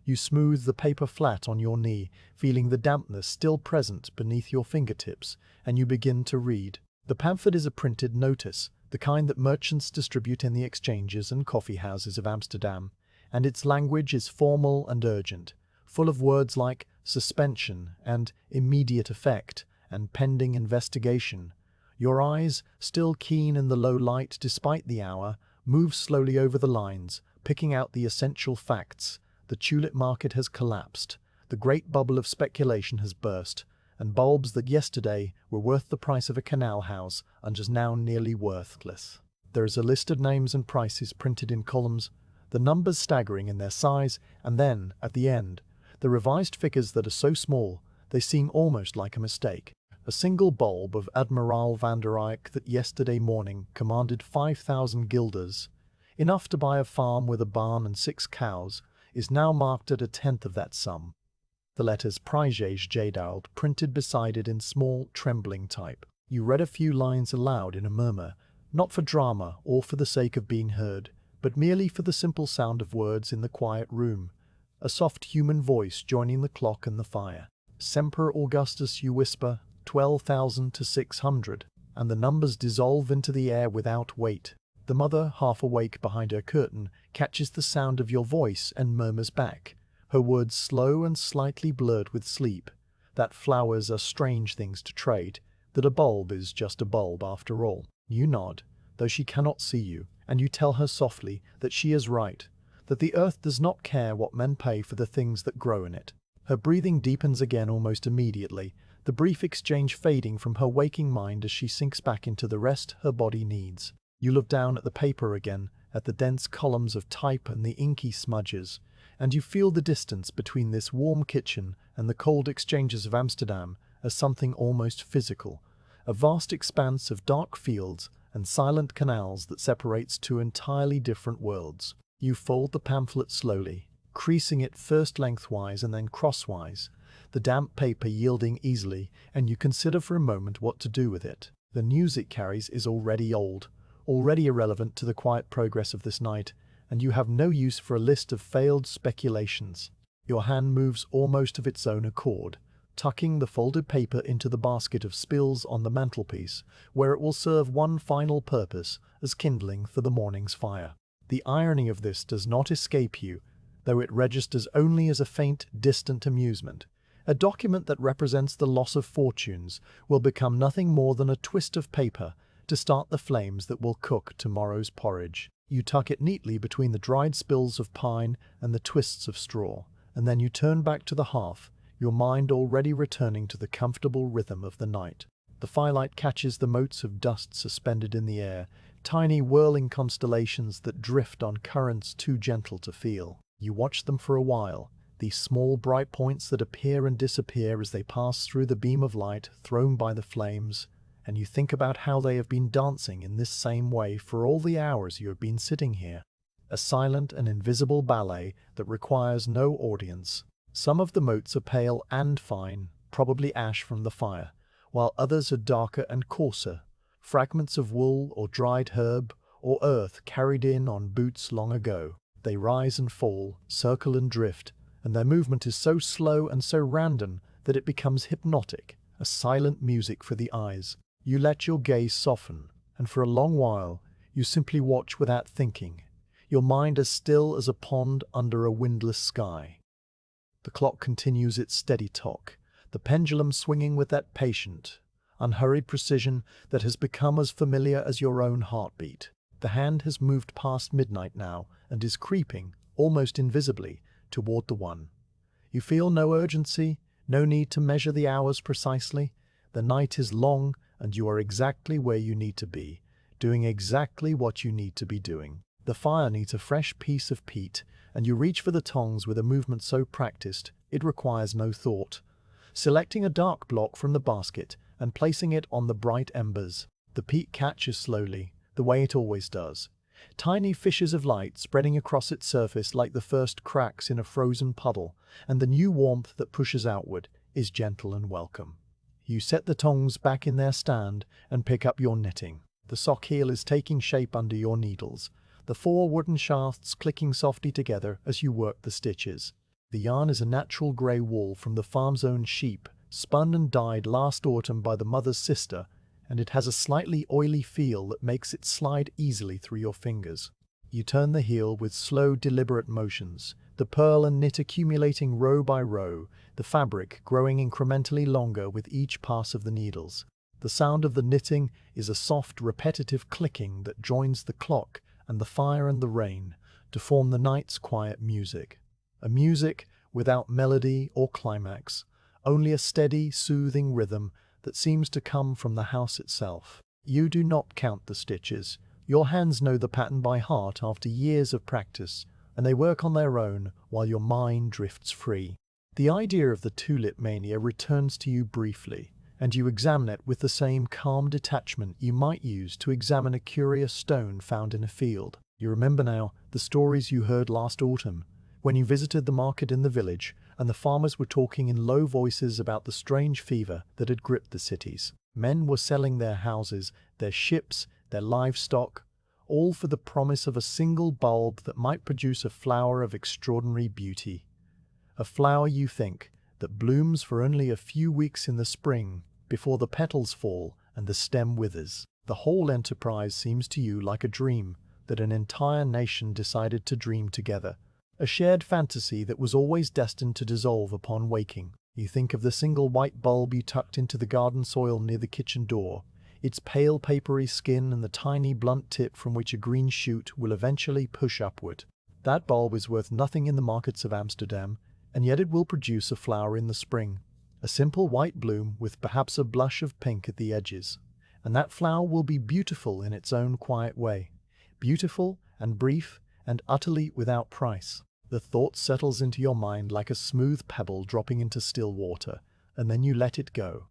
You smooth the paper flat on your knee, feeling the dampness still present beneath your fingertips, and you begin to read. The pamphlet is a printed notice, the kind that merchants distribute in the exchanges and coffee houses of Amsterdam, and its language is formal and urgent, full of words like suspension and immediate effect and pending investigation. Your eyes, still keen in the low light despite the hour, move slowly over the lines, picking out the essential facts. The tulip market has collapsed. The great bubble of speculation has burst, and bulbs that yesterday were worth the price of a canal house are just now nearly worthless. There is a list of names and prices printed in columns, the numbers staggering in their size, and then, at the end, the revised figures that are so small they seem almost like a mistake. A single bulb of Admiral van der Eyck that yesterday morning commanded 5,000 guilders, enough to buy a farm with a barn and 6 cows, is now marked at a tenth of that sum. The letters Priges Jadald printed beside it in small, trembling type. You read a few lines aloud in a murmur, not for drama or for the sake of being heard, but merely for the simple sound of words in the quiet room, a soft human voice joining the clock and the fire. Semper Augustus, you whisper, 12,000 to 600, and the numbers dissolve into the air without weight. The mother, half awake behind her curtain, catches the sound of your voice and murmurs back, her words slow and slightly blurred with sleep, that flowers are strange things to trade, that a bulb is just a bulb after all. You nod, though she cannot see you, and you tell her softly that she is right, that the earth does not care what men pay for the things that grow in it. Her breathing deepens again almost immediately, the brief exchange fading from her waking mind as she sinks back into the rest her body needs. You look down at the paper again, at the dense columns of type and the inky smudges, and you feel the distance between this warm kitchen and the cold exchanges of Amsterdam as something almost physical, a vast expanse of dark fields and silent canals that separates two entirely different worlds. You fold the pamphlet slowly, creasing it first lengthwise and then crosswise, the damp paper yielding easily, and you consider for a moment what to do with it. The news it carries is already old, already irrelevant to the quiet progress of this night, and you have no use for a list of failed speculations. Your hand moves almost of its own accord, tucking the folded paper into the basket of spills on the mantelpiece, where it will serve one final purpose as kindling for the morning's fire. The irony of this does not escape you, though it registers only as a faint, distant amusement. A document that represents the loss of fortunes will become nothing more than a twist of paper to start the flames that will cook tomorrow's porridge. You tuck it neatly between the dried spills of pine and the twists of straw, and then you turn back to the hearth, your mind already returning to the comfortable rhythm of the night. The firelight catches the motes of dust suspended in the air, tiny whirling constellations that drift on currents too gentle to feel. You watch them for a while, these small bright points that appear and disappear as they pass through the beam of light thrown by the flames, and you think about how they have been dancing in this same way for all the hours you have been sitting here. A silent and invisible ballet that requires no audience. Some of the motes are pale and fine, probably ash from the fire, while others are darker and coarser, fragments of wool or dried herb or earth carried in on boots long ago. They rise and fall, circle and drift, and their movement is so slow and so random that it becomes hypnotic, a silent music for the eyes. You let your gaze soften, and for a long while you simply watch without thinking, your mind as still as a pond under a windless sky. The clock continues its steady tock, the pendulum swinging with that patient, unhurried precision that has become as familiar as your own heartbeat. The hand has moved past midnight now and is creeping, almost invisibly, toward the 1. You feel no urgency, no need to measure the hours precisely. The night is long, and you are exactly where you need to be, doing exactly what you need to be doing. The fire needs a fresh piece of peat, and you reach for the tongs with a movement so practiced it requires no thought, selecting a dark block from the basket and placing it on the bright embers. The peat catches slowly, the way it always does, tiny fishes of light spreading across its surface like the first cracks in a frozen puddle, and the new warmth that pushes outward is gentle and welcome. You set the tongs back in their stand and pick up your knitting. The sock heel is taking shape under your needles, the 4 wooden shafts clicking softly together as you work the stitches. The yarn is a natural grey wool from the farm's own sheep, spun and dyed last autumn by the mother's sister, and it has a slightly oily feel that makes it slide easily through your fingers. You turn the heel with slow, deliberate motions, the pearl and knit accumulating row by row, the fabric growing incrementally longer with each pass of the needles. The sound of the knitting is a soft, repetitive clicking that joins the clock and the fire and the rain to form the night's quiet music. A music without melody or climax, only a steady, soothing rhythm that seems to come from the house itself. You do not count the stitches. Your hands know the pattern by heart after years of practice, and they work on their own while your mind drifts free. The idea of the tulip mania returns to you briefly, and you examine it with the same calm detachment you might use to examine a curious stone found in a field. You remember now the stories you heard last autumn, when you visited the market in the village, and the farmers were talking in low voices about the strange fever that had gripped the cities. Men were selling their houses, their ships, their livestock, all for the promise of a single bulb that might produce a flower of extraordinary beauty. A flower, you think, that blooms for only a few weeks in the spring, before the petals fall and the stem withers. The whole enterprise seems to you like a dream that an entire nation decided to dream together, a shared fantasy that was always destined to dissolve upon waking. You think of the single white bulb you tucked into the garden soil near the kitchen door, its pale papery skin and the tiny blunt tip from which a green shoot will eventually push upward. That bulb is worth nothing in the markets of Amsterdam, and yet it will produce a flower in the spring, a simple white bloom with perhaps a blush of pink at the edges. And that flower will be beautiful in its own quiet way, beautiful and brief and utterly without price. The thought settles into your mind like a smooth pebble dropping into still water, and then you let it go.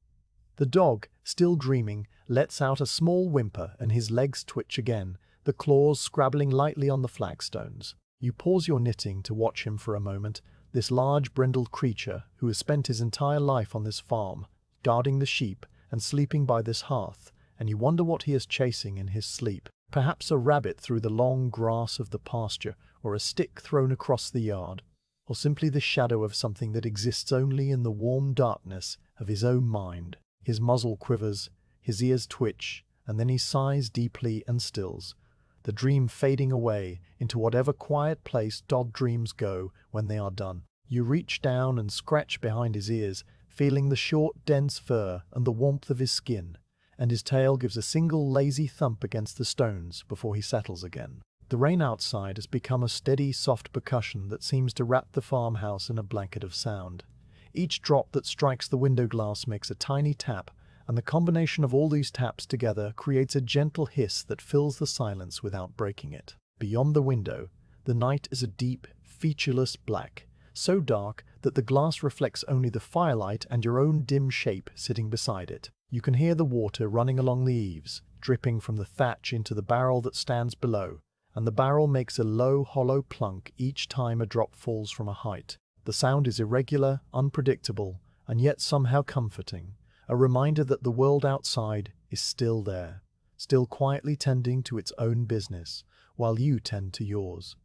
The dog, still dreaming, lets out a small whimper and his legs twitch again, the claws scrabbling lightly on the flagstones. You pause your knitting to watch him for a moment, this large brindled creature who has spent his entire life on this farm, guarding the sheep and sleeping by this hearth, and you wonder what he is chasing in his sleep. Perhaps a rabbit through the long grass of the pasture, or a stick thrown across the yard, or simply the shadow of something that exists only in the warm darkness of his own mind. His muzzle quivers, his ears twitch, and then he sighs deeply and stills, the dream fading away into whatever quiet place dog dreams go when they are done. You reach down and scratch behind his ears, feeling the short, dense fur and the warmth of his skin, and his tail gives a single lazy thump against the stones before he settles again. The rain outside has become a steady, soft percussion that seems to wrap the farmhouse in a blanket of sound. Each drop that strikes the window glass makes a tiny tap, and the combination of all these taps together creates a gentle hiss that fills the silence without breaking it. Beyond the window, the night is a deep, featureless black, so dark that the glass reflects only the firelight and your own dim shape sitting beside it. You can hear the water running along the eaves, dripping from the thatch into the barrel that stands below, and the barrel makes a low, hollow plunk each time a drop falls from a height. The sound is irregular, unpredictable, and yet somehow comforting, a reminder that the world outside is still there, still quietly tending to its own business, while you tend to yours.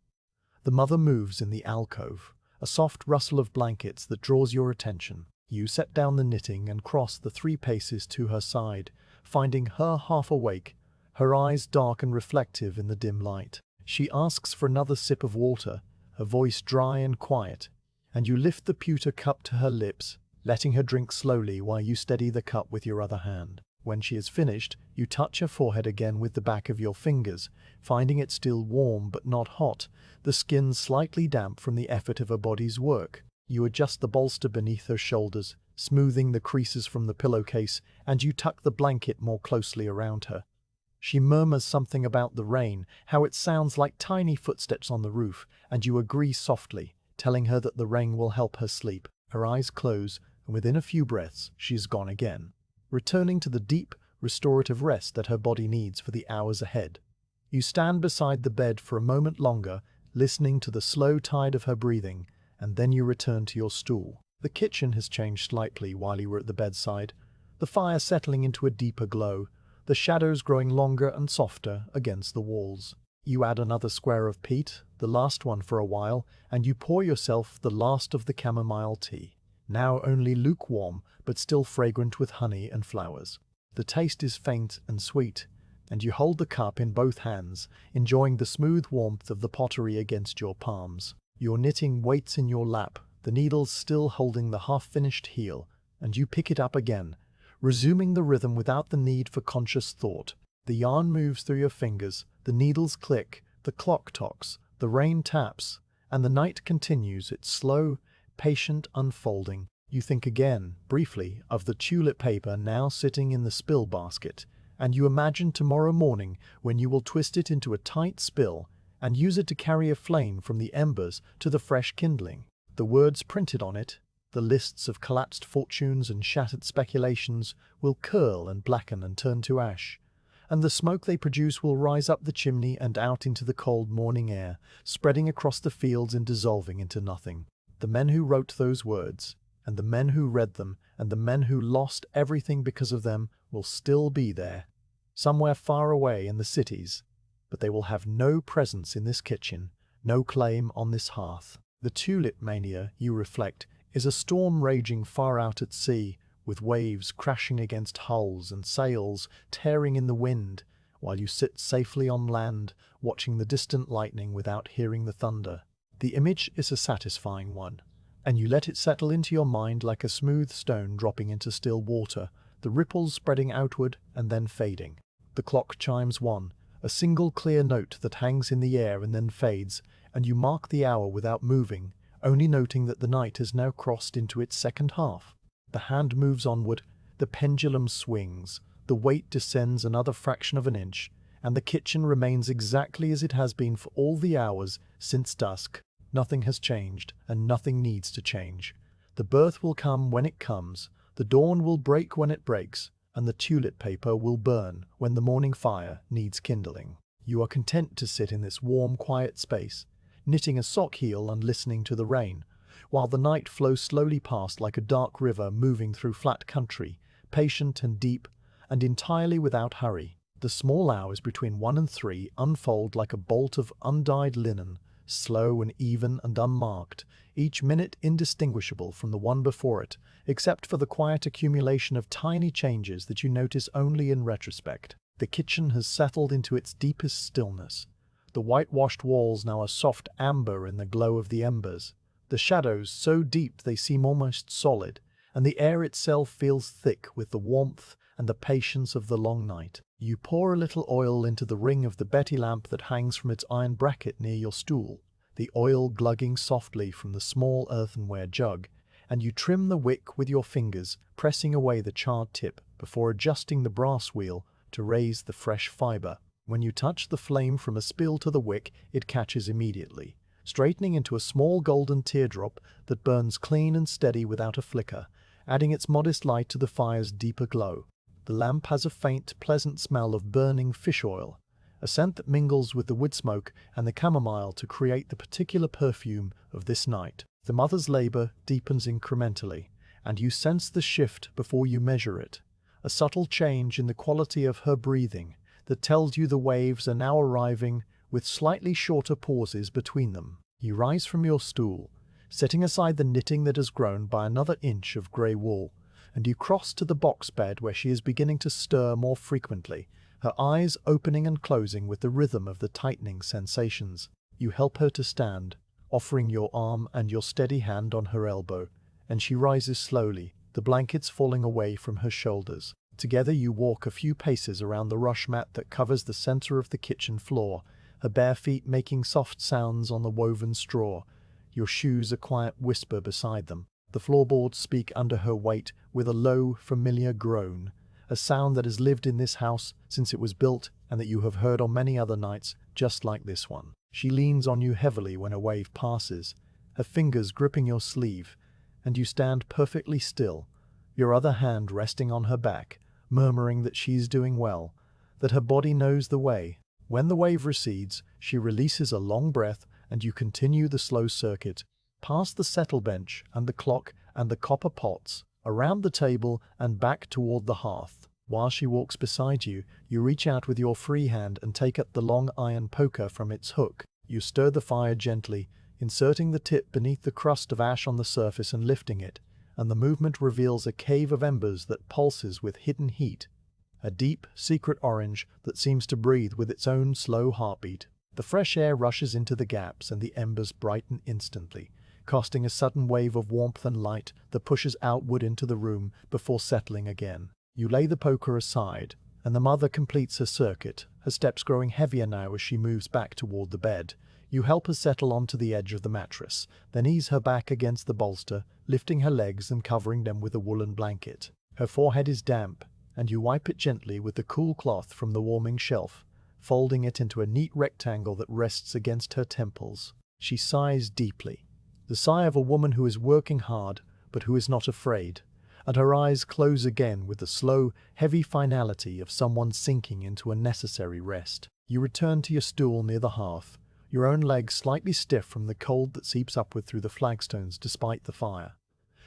The mother moves in the alcove, a soft rustle of blankets that draws your attention. You set down the knitting and cross the 3 paces to her side, finding her half awake, her eyes dark and reflective in the dim light. She asks for another sip of water, her voice dry and quiet, and you lift the pewter cup to her lips, letting her drink slowly while you steady the cup with your other hand. When she is finished, you touch her forehead again with the back of your fingers, finding it still warm but not hot, the skin slightly damp from the effort of her body's work. You adjust the bolster beneath her shoulders, smoothing the creases from the pillowcase, and you tuck the blanket more closely around her. She murmurs something about the rain, how it sounds like tiny footsteps on the roof, and you agree softly, telling her that the rain will help her sleep. Her eyes close, and within a few breaths she is gone again, returning to the deep, restorative rest that her body needs for the hours ahead. You stand beside the bed for a moment longer, listening to the slow tide of her breathing, and then you return to your stool. The kitchen has changed slightly while you were at the bedside, the fire settling into a deeper glow, the shadows growing longer and softer against the walls. You add another square of peat, the last one for a while, and you pour yourself the last of the chamomile tea, now only lukewarm but still fragrant with honey and flowers. The taste is faint and sweet, and you hold the cup in both hands, enjoying the smooth warmth of the pottery against your palms. Your knitting waits in your lap, the needles still holding the half-finished heel, and you pick it up again, resuming the rhythm without the need for conscious thought. The yarn moves through your fingers, the needles click, the clock tocks, the rain taps, and the night continues its slow, patient unfolding. You think again, briefly, of the tulip paper now sitting in the spill basket, and you imagine tomorrow morning when you will twist it into a tight spill and use it to carry a flame from the embers to the fresh kindling. The words printed on it, the lists of collapsed fortunes and shattered speculations, will curl and blacken and turn to ash, and the smoke they produce will rise up the chimney and out into the cold morning air, spreading across the fields and dissolving into nothing. The men who wrote those words, and the men who read them, and the men who lost everything because of them will still be there, somewhere far away in the cities, but they will have no presence in this kitchen, no claim on this hearth. The tulip mania, you reflect, is a storm raging far out at sea, with waves crashing against hulls and sails tearing in the wind, while you sit safely on land, watching the distant lightning without hearing the thunder. The image is a satisfying one, and you let it settle into your mind like a smooth stone dropping into still water, the ripples spreading outward and then fading. The clock chimes 1, a single clear note that hangs in the air and then fades, and you mark the hour without moving, only noting that the night has now crossed into its second half. The hand moves onward, the pendulum swings, the weight descends another fraction of an inch, and the kitchen remains exactly as it has been for all the hours since dusk. Nothing has changed, and nothing needs to change. The birth will come when it comes, the dawn will break when it breaks, and the tulip paper will burn when the morning fire needs kindling. You are content to sit in this warm, quiet space, knitting a sock heel and listening to the rain, while the night flows slowly past like a dark river moving through flat country, patient and deep, and entirely without hurry. The small hours between 1 and 3 unfold like a bolt of undyed linen, slow and even and unmarked, each minute indistinguishable from the one before it, except for the quiet accumulation of tiny changes that you notice only in retrospect. The kitchen has settled into its deepest stillness. The whitewashed walls now are soft amber in the glow of the embers, the shadows so deep they seem almost solid, and the air itself feels thick with the warmth and the patience of the long night. You pour a little oil into the ring of the Betty lamp that hangs from its iron bracket near your stool, the oil glugging softly from the small earthenware jug, and you trim the wick with your fingers, pressing away the charred tip before adjusting the brass wheel to raise the fresh fibre. When you touch the flame from a spill to the wick, it catches immediately, straightening into a small golden teardrop that burns clean and steady without a flicker, adding its modest light to the fire's deeper glow. The lamp has a faint, pleasant smell of burning fish oil, a scent that mingles with the wood smoke and the chamomile to create the particular perfume of this night. The mother's labor deepens incrementally, and you sense the shift before you measure it, a subtle change in the quality of her breathing that tells you the waves are now arriving with slightly shorter pauses between them. You rise from your stool, setting aside the knitting that has grown by another inch of grey wool, and you cross to the box bed where she is beginning to stir more frequently, her eyes opening and closing with the rhythm of the tightening sensations. You help her to stand, offering your arm and your steady hand on her elbow, and she rises slowly, the blankets falling away from her shoulders. Together you walk a few paces around the rush mat that covers the center of the kitchen floor, her bare feet making soft sounds on the woven straw, your shoes a quiet whisper beside them. The floorboards speak under her weight with a low, familiar groan, a sound that has lived in this house since it was built and that you have heard on many other nights just like this one. She leans on you heavily when a wave passes, her fingers gripping your sleeve, and you stand perfectly still, your other hand resting on her back, murmuring that she's doing well, that her body knows the way. When the wave recedes, she releases a long breath and you continue the slow circuit, past the settle bench and the clock and the copper pots, around the table and back toward the hearth. While she walks beside you, you reach out with your free hand and take up the long iron poker from its hook. You stir the fire gently, inserting the tip beneath the crust of ash on the surface and lifting it, and the movement reveals a cave of embers that pulses with hidden heat, a deep, secret orange that seems to breathe with its own slow heartbeat. The fresh air rushes into the gaps and the embers brighten instantly, casting a sudden wave of warmth and light that pushes outward into the room before settling again. You lay the poker aside, and the mother completes her circuit, her steps growing heavier now as she moves back toward the bed. You help her settle onto the edge of the mattress, then ease her back against the bolster, lifting her legs and covering them with a woolen blanket. Her forehead is damp, and you wipe it gently with the cool cloth from the warming shelf, folding it into a neat rectangle that rests against her temples. She sighs deeply, the sigh of a woman who is working hard but who is not afraid, and her eyes close again with the slow, heavy finality of someone sinking into a necessary rest. You return to your stool near the hearth, your own legs slightly stiff from the cold that seeps upward through the flagstones despite the fire.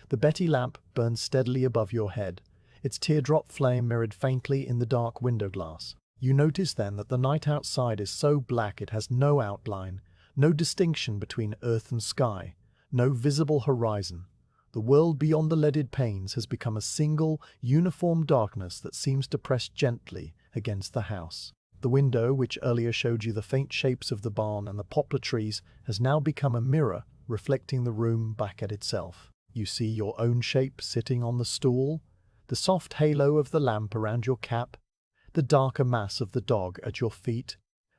The Betty lamp burns steadily above your head, its teardrop flame mirrored faintly in the dark window glass. You notice then that the night outside is so black it has no outline, no distinction between earth and sky, no visible horizon. The world beyond the leaded panes has become a single, uniform darkness that seems to press gently against the house. The window, which earlier showed you the faint shapes of the barn and the poplar trees, has now become a mirror, reflecting the room back at itself. You see your own shape sitting on the stool, the soft halo of the lamp around your cap, the darker mass of the dog at your feet,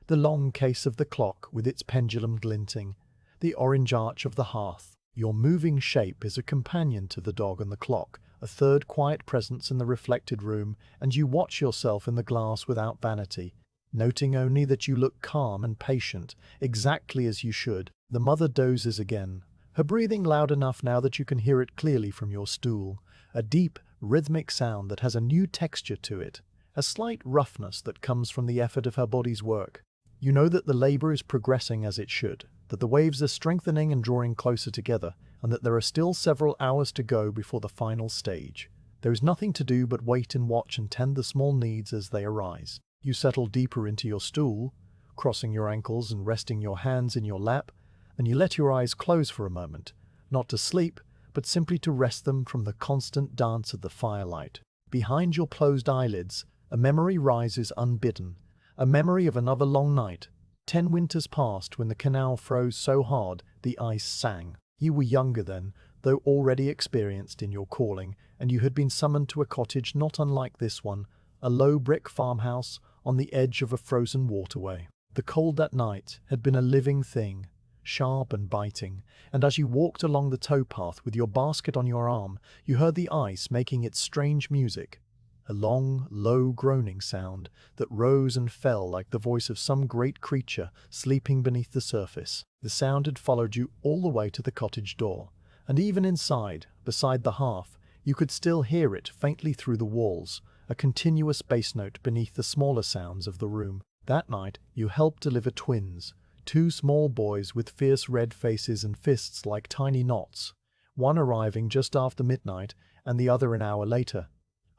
the long case of the clock with its pendulum glinting, the orange arch of the hearth. Your moving shape is a companion to the dog and the clock, a third quiet presence in the reflected room, and you watch yourself in the glass without vanity, noting only that you look calm and patient, exactly as you should. The mother dozes again, her breathing loud enough now that you can hear it clearly from your stool, a deep, rhythmic sound that has a new texture to it, a slight roughness that comes from the effort of her body's work. You know that the labor is progressing as it should, that the waves are strengthening and drawing closer together, and that there are still several hours to go before the final stage. There is nothing to do but wait and watch and tend the small needs as they arise. You settle deeper into your stool, crossing your ankles and resting your hands in your lap, and you let your eyes close for a moment, not to sleep, but simply to rest them from the constant dance of the firelight. Behind your closed eyelids, a memory rises unbidden, a memory of another long night. 10 winters passed when the canal froze so hard the ice sang. You were younger then, though already experienced in your calling, and you had been summoned to a cottage not unlike this one, a low brick farmhouse on the edge of a frozen waterway. The cold that night had been a living thing, sharp and biting, and as you walked along the towpath with your basket on your arm, you heard the ice making its strange music, a long, low groaning sound that rose and fell like the voice of some great creature sleeping beneath the surface. The sound had followed you all the way to the cottage door, and even inside, beside the hearth, you could still hear it faintly through the walls, a continuous bass note beneath the smaller sounds of the room. That night, you helped deliver twins, 2 small boys with fierce red faces and fists like tiny knots, one arriving just after midnight and the other an hour later,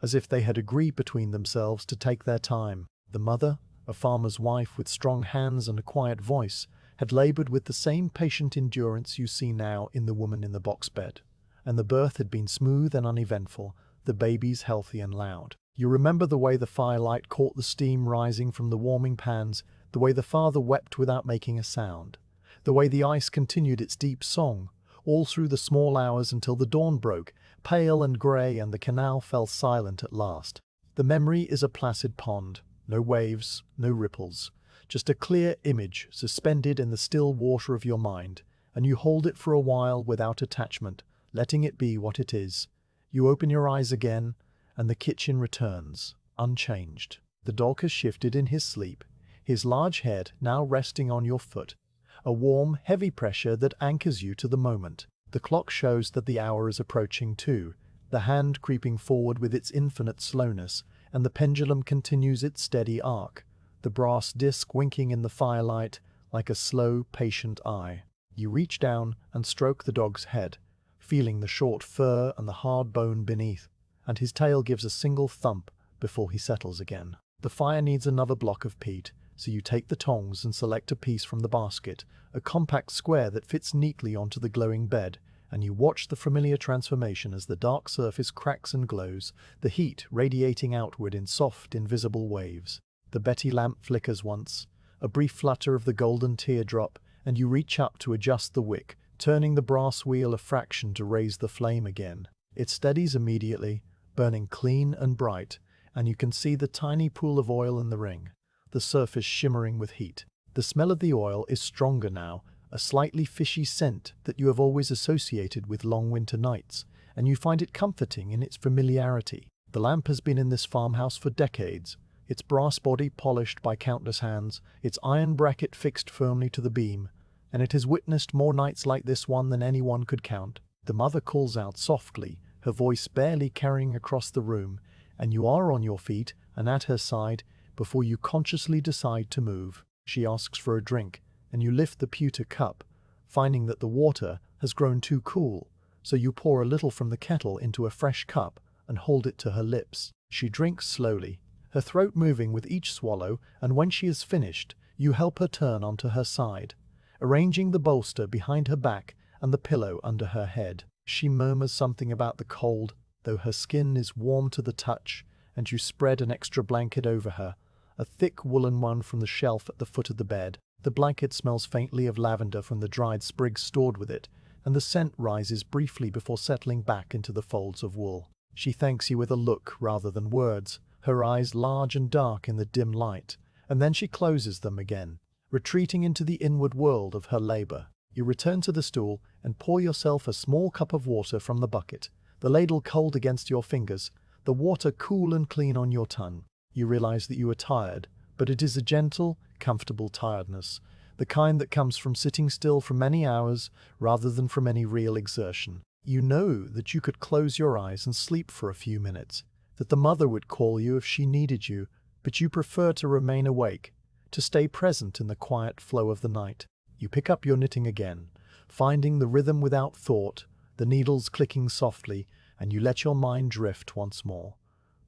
as if they had agreed between themselves to take their time. The mother, a farmer's wife with strong hands and a quiet voice, had labored with the same patient endurance you see now in the woman in the box bed, and the birth had been smooth and uneventful, the babies healthy and loud. You remember the way the firelight caught the steam rising from the warming pans, the way the father wept without making a sound, the way the ice continued its deep song, all through the small hours until the dawn broke, pale and grey, and the canal fell silent at last. The memory is a placid pond, no waves, no ripples, just a clear image suspended in the still water of your mind, and you hold it for a while without attachment, letting it be what it is. You open your eyes again, and the kitchen returns, unchanged. The dog has shifted in his sleep, his large head now resting on your foot, a warm, heavy pressure that anchors you to the moment. The clock shows that the hour is approaching too, the hand creeping forward with its infinite slowness, and the pendulum continues its steady arc, the brass disc winking in the firelight like a slow, patient eye. You reach down and stroke the dog's head, feeling the short fur and the hard bone beneath, and his tail gives a single thump before he settles again. The fire needs another block of peat, so you take the tongs and select a piece from the basket, a compact square that fits neatly onto the glowing bed, and you watch the familiar transformation as the dark surface cracks and glows, the heat radiating outward in soft, invisible waves. The Betty lamp flickers once, a brief flutter of the golden teardrop, and you reach up to adjust the wick, turning the brass wheel a fraction to raise the flame again. It steadies immediately, burning clean and bright, and you can see the tiny pool of oil in the ring, the surface shimmering with heat. The smell of the oil is stronger now, a slightly fishy scent that you have always associated with long winter nights, and you find it comforting in its familiarity. The lamp has been in this farmhouse for decades, its brass body polished by countless hands, its iron bracket fixed firmly to the beam, and it has witnessed more nights like this one than anyone could count. The mother calls out softly, her voice barely carrying across the room, and you are on your feet and at her side before you consciously decide to move. She asks for a drink, and you lift the pewter cup, finding that the water has grown too cool, so you pour a little from the kettle into a fresh cup and hold it to her lips. She drinks slowly, her throat moving with each swallow, and when she is finished, you help her turn onto her side, arranging the bolster behind her back and the pillow under her head. She murmurs something about the cold, though her skin is warm to the touch, and you spread an extra blanket over her, a thick woolen one from the shelf at the foot of the bed. The blanket smells faintly of lavender from the dried sprigs stored with it, and the scent rises briefly before settling back into the folds of wool. She thanks you with a look rather than words, her eyes large and dark in the dim light, and then she closes them again, retreating into the inward world of her labor. You return to the stool and pour yourself a small cup of water from the bucket, the ladle cold against your fingers, the water cool and clean on your tongue. You realize that you are tired, but it is a gentle, comfortable tiredness, the kind that comes from sitting still for many hours rather than from any real exertion. You know that you could close your eyes and sleep for a few minutes, that the mother would call you if she needed you, but you prefer to remain awake, to stay present in the quiet flow of the night. You pick up your knitting again, finding the rhythm without thought, the needles clicking softly, and you let your mind drift once more.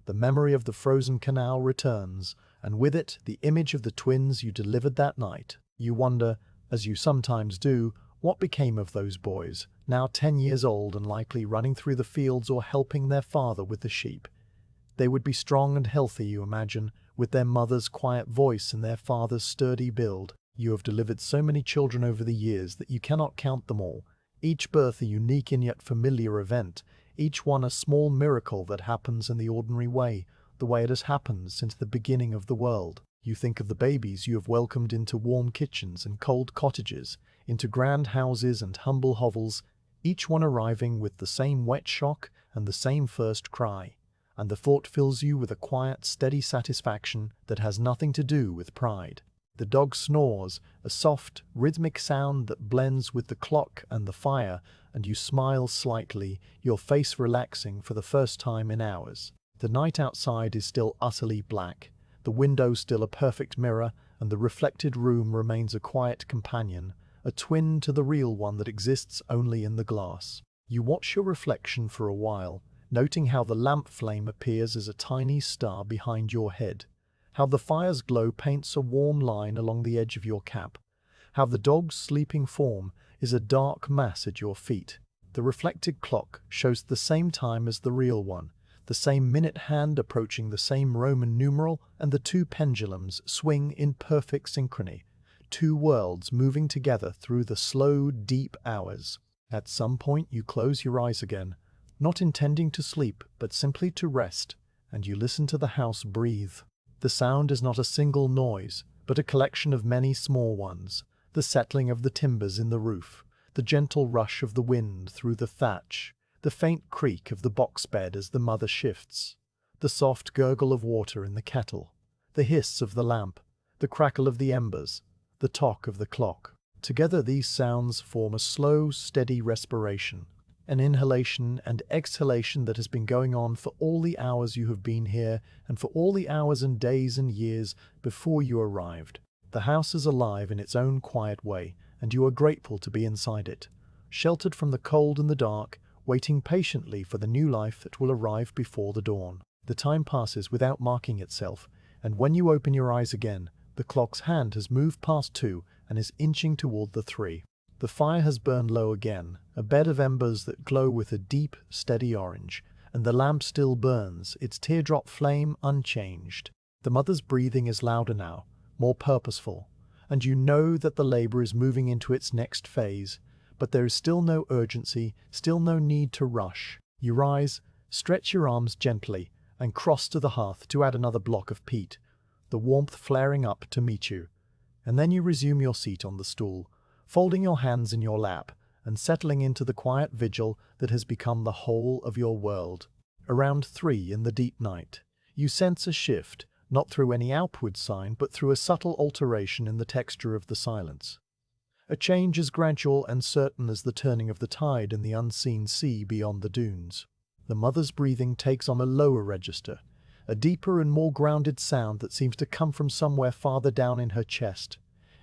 The memory of the frozen canal returns, and with it the image of the twins you delivered that night. You wonder, as you sometimes do, what became of those boys, now 10 years old and likely running through the fields or helping their father with the sheep. They would be strong and healthy, you imagine, with their mother's quiet voice and their father's sturdy build. You have delivered so many children over the years that you cannot count them all, each birth a unique and yet familiar event, each one a small miracle that happens in the ordinary way, the way it has happened since the beginning of the world. You think of the babies you have welcomed into warm kitchens and cold cottages, into grand houses and humble hovels, each one arriving with the same wet shock and the same first cry, and the thought fills you with a quiet, steady satisfaction that has nothing to do with pride. The dog snores, a soft, rhythmic sound that blends with the clock and the fire, and you smile slightly, your face relaxing for the first time in hours. The night outside is still utterly black, the window still a perfect mirror, and the reflected room remains a quiet companion, a twin to the real one that exists only in the glass. You watch your reflection for a while, noting how the lamp flame appears as a tiny star behind your head, how the fire's glow paints a warm line along the edge of your cap, how the dog's sleeping form is a dark mass at your feet. The reflected clock shows the same time as the real one, the same minute hand approaching the same Roman numeral, and the two pendulums swing in perfect synchrony, two worlds moving together through the slow, deep hours. At some point you close your eyes again, not intending to sleep, but simply to rest, and you listen to the house breathe. The sound is not a single noise, but a collection of many small ones, the settling of the timbers in the roof, the gentle rush of the wind through the thatch, the faint creak of the box bed as the mother shifts, the soft gurgle of water in the kettle, the hiss of the lamp, the crackle of the embers, the tock of the clock. Together these sounds form a slow, steady respiration, an inhalation and exhalation that has been going on for all the hours you have been here and for all the hours and days and years before you arrived. The house is alive in its own quiet way, and you are grateful to be inside it, sheltered from the cold and the dark, waiting patiently for the new life that will arrive before the dawn. The time passes without marking itself, and when you open your eyes again, the clock's hand has moved past 2 and is inching toward the 3. The fire has burned low again, a bed of embers that glow with a deep, steady orange, and the lamp still burns, its teardrop flame unchanged. The mother's breathing is louder now, more purposeful, and you know that the labor is moving into its next phase, but there is still no urgency, still no need to rush. You rise, stretch your arms gently, and cross to the hearth to add another block of peat, the warmth flaring up to meet you. And then you resume your seat on the stool, folding your hands in your lap and settling into the quiet vigil that has become the whole of your world. Around 3 in the deep night, you sense a shift, not through any outward sign, but through a subtle alteration in the texture of the silence. A change as gradual and certain as the turning of the tide in the unseen sea beyond the dunes. The mother's breathing takes on a lower register, a deeper and more grounded sound that seems to come from somewhere farther down in her chest.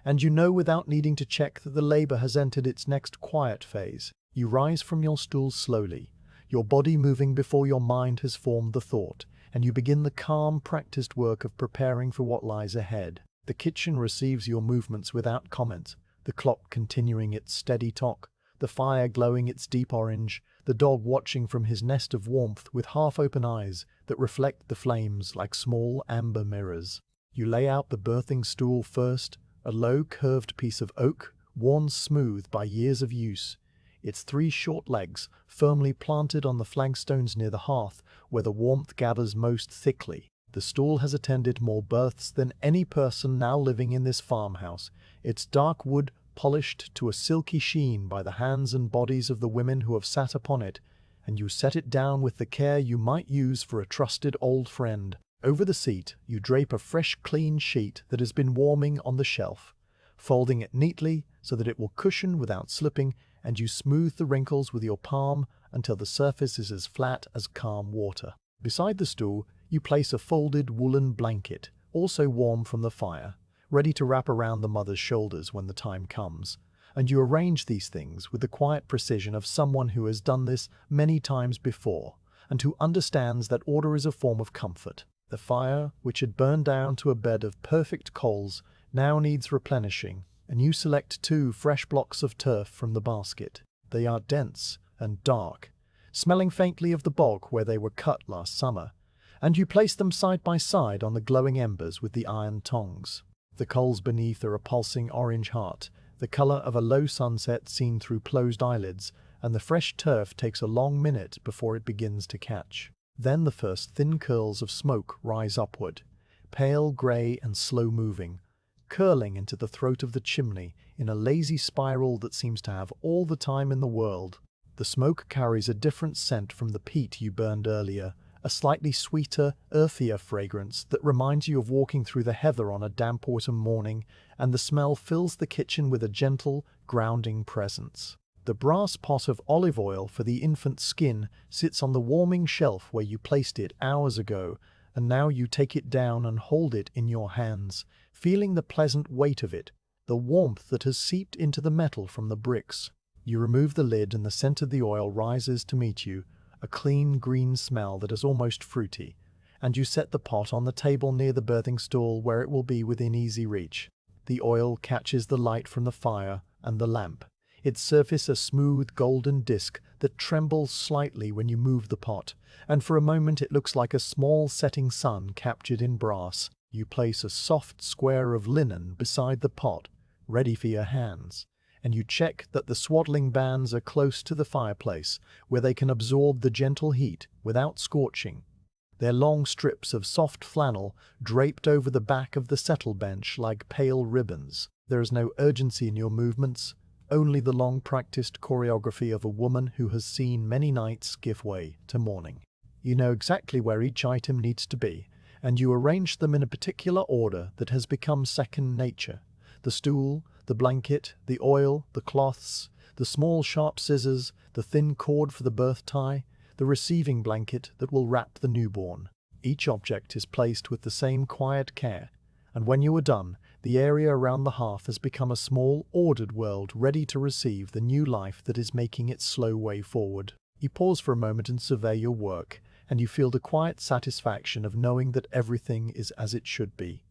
And you know without needing to check that the labor has entered its next quiet phase. You rise from your stool slowly, your body moving before your mind has formed the thought, and you begin the calm, practiced work of preparing for what lies ahead. The kitchen receives your movements without comment, the clock continuing its steady tock, the fire glowing its deep orange, the dog watching from his nest of warmth with half-open eyes that reflect the flames like small amber mirrors. You lay out the birthing stool first, a low curved piece of oak, worn smooth by years of use, its 3 short legs firmly planted on the flagstones near the hearth where the warmth gathers most thickly. The stool has attended more births than any person now living in this farmhouse, its dark wood polished to a silky sheen by the hands and bodies of the women who have sat upon it, and you set it down with the care you might use for a trusted old friend. Over the seat, you drape a fresh, clean sheet that has been warming on the shelf, folding it neatly so that it will cushion without slipping, and you smooth the wrinkles with your palm until the surface is as flat as calm water. Beside the stool, you place a folded woolen blanket, also warm from the fire, ready to wrap around the mother's shoulders when the time comes, and you arrange these things with the quiet precision of someone who has done this many times before, and who understands that order is a form of comfort. The fire, which had burned down to a bed of perfect coals, now needs replenishing, and you select 2 fresh blocks of turf from the basket. They are dense and dark, smelling faintly of the bog where they were cut last summer, and you place them side by side on the glowing embers with the iron tongs. The coals beneath are a pulsing orange heart, the color of a low sunset seen through closed eyelids, and the fresh turf takes a long minute before it begins to catch. Then the first thin curls of smoke rise upward, pale grey and slow-moving, curling into the throat of the chimney in a lazy spiral that seems to have all the time in the world. The smoke carries a different scent from the peat you burned earlier, a slightly sweeter, earthier fragrance that reminds you of walking through the heather on a damp autumn morning, and the smell fills the kitchen with a gentle, grounding presence. The brass pot of olive oil for the infant's skin sits on the warming shelf where you placed it hours ago, and now you take it down and hold it in your hands, feeling the pleasant weight of it, the warmth that has seeped into the metal from the bricks. You remove the lid and the scent of the oil rises to meet you, a clean green smell that is almost fruity, and you set the pot on the table near the birthing stool where it will be within easy reach. The oil catches the light from the fire and the lamp, its surface a smooth golden disc that trembles slightly when you move the pot, and for a moment it looks like a small setting sun captured in brass. You place a soft square of linen beside the pot, ready for your hands, and you check that the swaddling bands are close to the fireplace, where they can absorb the gentle heat without scorching. Their long strips of soft flannel draped over the back of the settle bench like pale ribbons. There is no urgency in your movements, only the long-practiced choreography of a woman who has seen many nights give way to morning. You know exactly where each item needs to be, and you arrange them in a particular order that has become second nature. The stool, the blanket, the oil, the cloths, the small sharp scissors, the thin cord for the birth tie, the receiving blanket that will wrap the newborn. Each object is placed with the same quiet care, and when you are done, the area around the hearth has become a small, ordered world ready to receive the new life that is making its slow way forward. You pause for a moment and survey your work, and you feel the quiet satisfaction of knowing that everything is as it should be.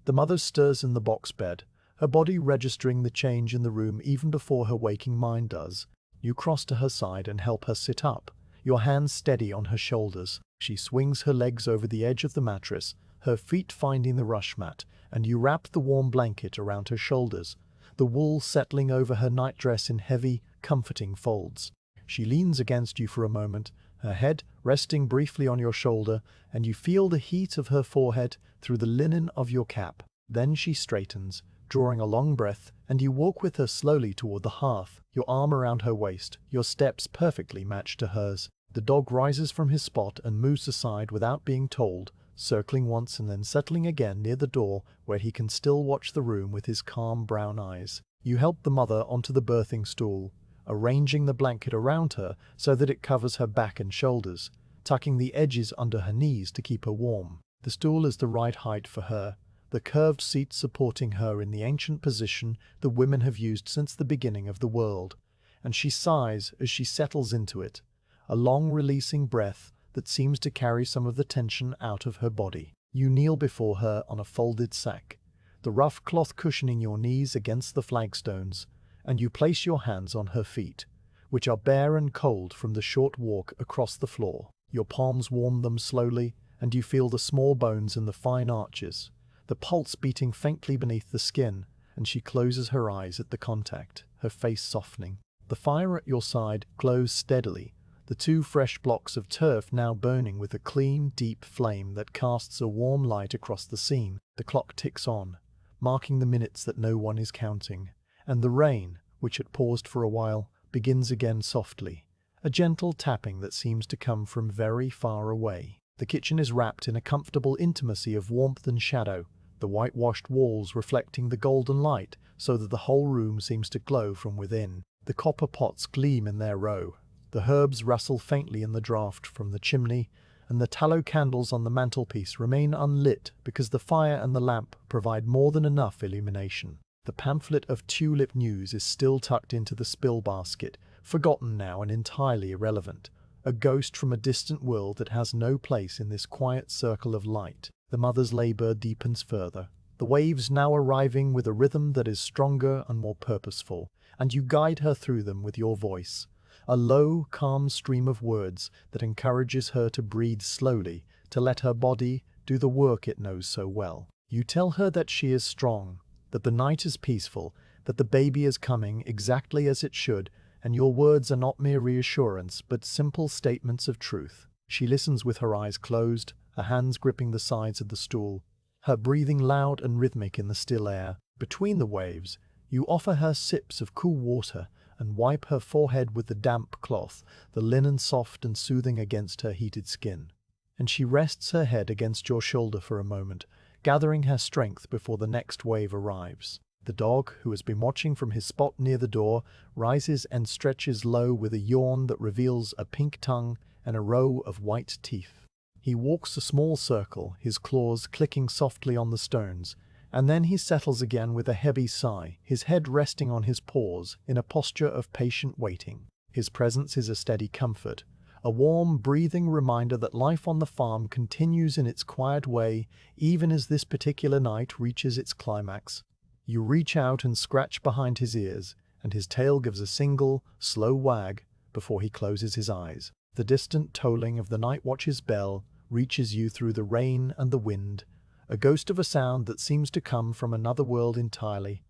The mother stirs in the box bed, her body registering the change in the room even before her waking mind does. You cross to her side and help her sit up, your hands steady on her shoulders. She swings her legs over the edge of the mattress, her feet finding the rush mat, and you wrap the warm blanket around her shoulders, the wool settling over her nightdress in heavy, comforting folds. She leans against you for a moment, her head resting briefly on your shoulder, and you feel the heat of her forehead through the linen of your cap. Then she straightens, drawing a long breath, and you walk with her slowly toward the hearth, your arm around her waist, your steps perfectly matched to hers. The dog rises from his spot and moves aside without being told, circling once and then settling again near the door where he can still watch the room with his calm brown eyes. You help the mother onto the birthing stool, arranging the blanket around her so that it covers her back and shoulders, tucking the edges under her knees to keep her warm. The stool is the right height for her, the curved seat supporting her in the ancient position the women have used since the beginning of the world, and she sighs as she settles into it, a long releasing breath that seems to carry some of the tension out of her body. You kneel before her on a folded sack, the rough cloth cushioning your knees against the flagstones, and you place your hands on her feet, which are bare and cold from the short walk across the floor. Your palms warm them slowly, and you feel the small bones in the fine arches, the pulse beating faintly beneath the skin, and she closes her eyes at the contact, her face softening. The fire at your side glows steadily, the two fresh blocks of turf now burning with a clean, deep flame that casts a warm light across the scene. The clock ticks on, marking the minutes that no one is counting, and the rain, which had paused for a while, begins again softly, a gentle tapping that seems to come from very far away. The kitchen is wrapped in a comfortable intimacy of warmth and shadow, the whitewashed walls reflecting the golden light so that the whole room seems to glow from within. The copper pots gleam in their row, the herbs rustle faintly in the draught from the chimney, and the tallow candles on the mantelpiece remain unlit because the fire and the lamp provide more than enough illumination. The pamphlet of Tulip news is still tucked into the spill basket, forgotten now and entirely irrelevant, a ghost from a distant world that has no place in this quiet circle of light. The mother's labor deepens further, the waves now arriving with a rhythm that is stronger and more purposeful, and you guide her through them with your voice, a low, calm stream of words that encourages her to breathe slowly, to let her body do the work it knows so well. You tell her that she is strong, that the night is peaceful, that the baby is coming exactly as it should, and your words are not mere reassurance, but simple statements of truth. She listens with her eyes closed, her hands gripping the sides of the stool, her breathing loud and rhythmic in the still air. Between the waves, you offer her sips of cool water and wipe her forehead with the damp cloth, the linen soft and soothing against her heated skin. And she rests her head against your shoulder for a moment, gathering her strength before the next wave arrives. The dog, who has been watching from his spot near the door, rises and stretches low with a yawn that reveals a pink tongue and a row of white teeth. He walks a small circle, his claws clicking softly on the stones, and then he settles again with a heavy sigh, his head resting on his paws in a posture of patient waiting. His presence is a steady comfort, a warm, breathing reminder that life on the farm continues in its quiet way, even as this particular night reaches its climax. You reach out and scratch behind his ears, and his tail gives a single, slow wag before he closes his eyes. The distant tolling of the night watch's bell reaches you through the rain and the wind, a ghost of a sound that seems to come from another world entirely,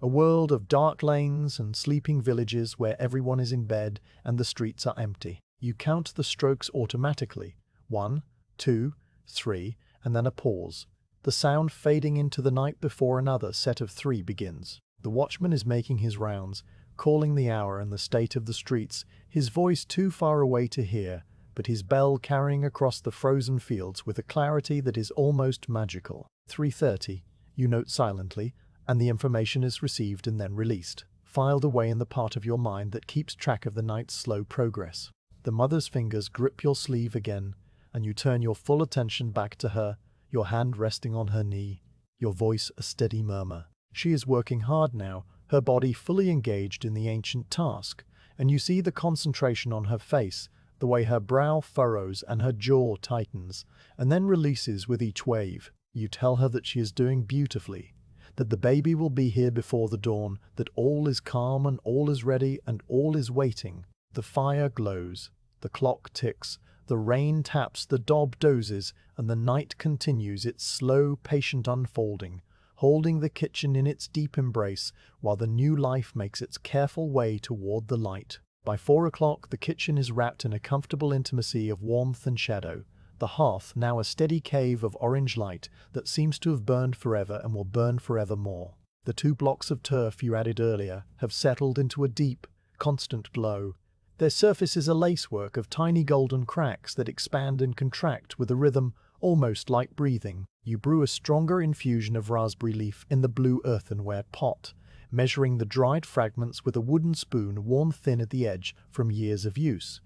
a world of dark lanes and sleeping villages where everyone is in bed and the streets are empty. You count the strokes automatically, 1, 2, 3, and then a pause, the sound fading into the night before another set of 3 begins. The watchman is making his rounds, calling the hour and the state of the streets, his voice too far away to hear, but his bell carrying across the frozen fields with a clarity that is almost magical. 3:30, you note silently, and the information is received and then released, filed away in the part of your mind that keeps track of the night's slow progress. The mother's fingers grip your sleeve again, and you turn your full attention back to her, your hand resting on her knee, your voice a steady murmur. She is working hard now, her body fully engaged in the ancient task, and you see the concentration on her face, the way her brow furrows and her jaw tightens, and then releases with each wave. You tell her that she is doing beautifully, that the baby will be here before the dawn, that all is calm and all is ready and all is waiting. The fire glows, the clock ticks, The rain taps, the daub dozes, and the night continues its slow, patient unfolding, holding the kitchen in its deep embrace while the new life makes its careful way toward the light. By 4 o'clock, the kitchen is wrapped in a comfortable intimacy of warmth and shadow. The hearth, now a steady cave of orange light that seems to have burned forever and will burn forever more. The 2 blocks of turf you added earlier have settled into a deep, constant glow. Their surface is a lacework of tiny golden cracks that expand and contract with a rhythm almost like breathing. You brew a stronger infusion of raspberry leaf in the blue earthenware pot, measuring the dried fragments with a wooden spoon worn thin at the edge from years of use.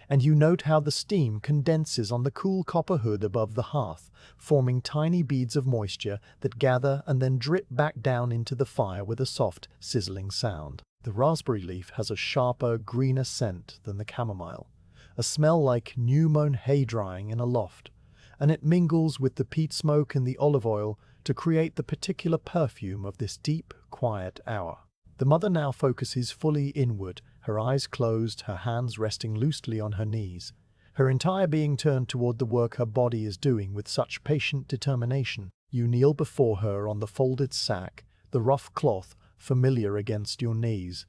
And you note how the steam condenses on the cool copper hood above the hearth, forming tiny beads of moisture that gather and then drip back down into the fire with a soft, sizzling sound. The raspberry leaf has a sharper, greener scent than the chamomile, a smell like new-mown hay drying in a loft, and it mingles with the peat smoke and the olive oil to create the particular perfume of this deep, quiet hour. The mother now focuses fully inward, her eyes closed, her hands resting loosely on her knees, her entire being turned toward the work her body is doing with such patient determination. You kneel before her on the folded sack, the rough cloth familiar against your knees,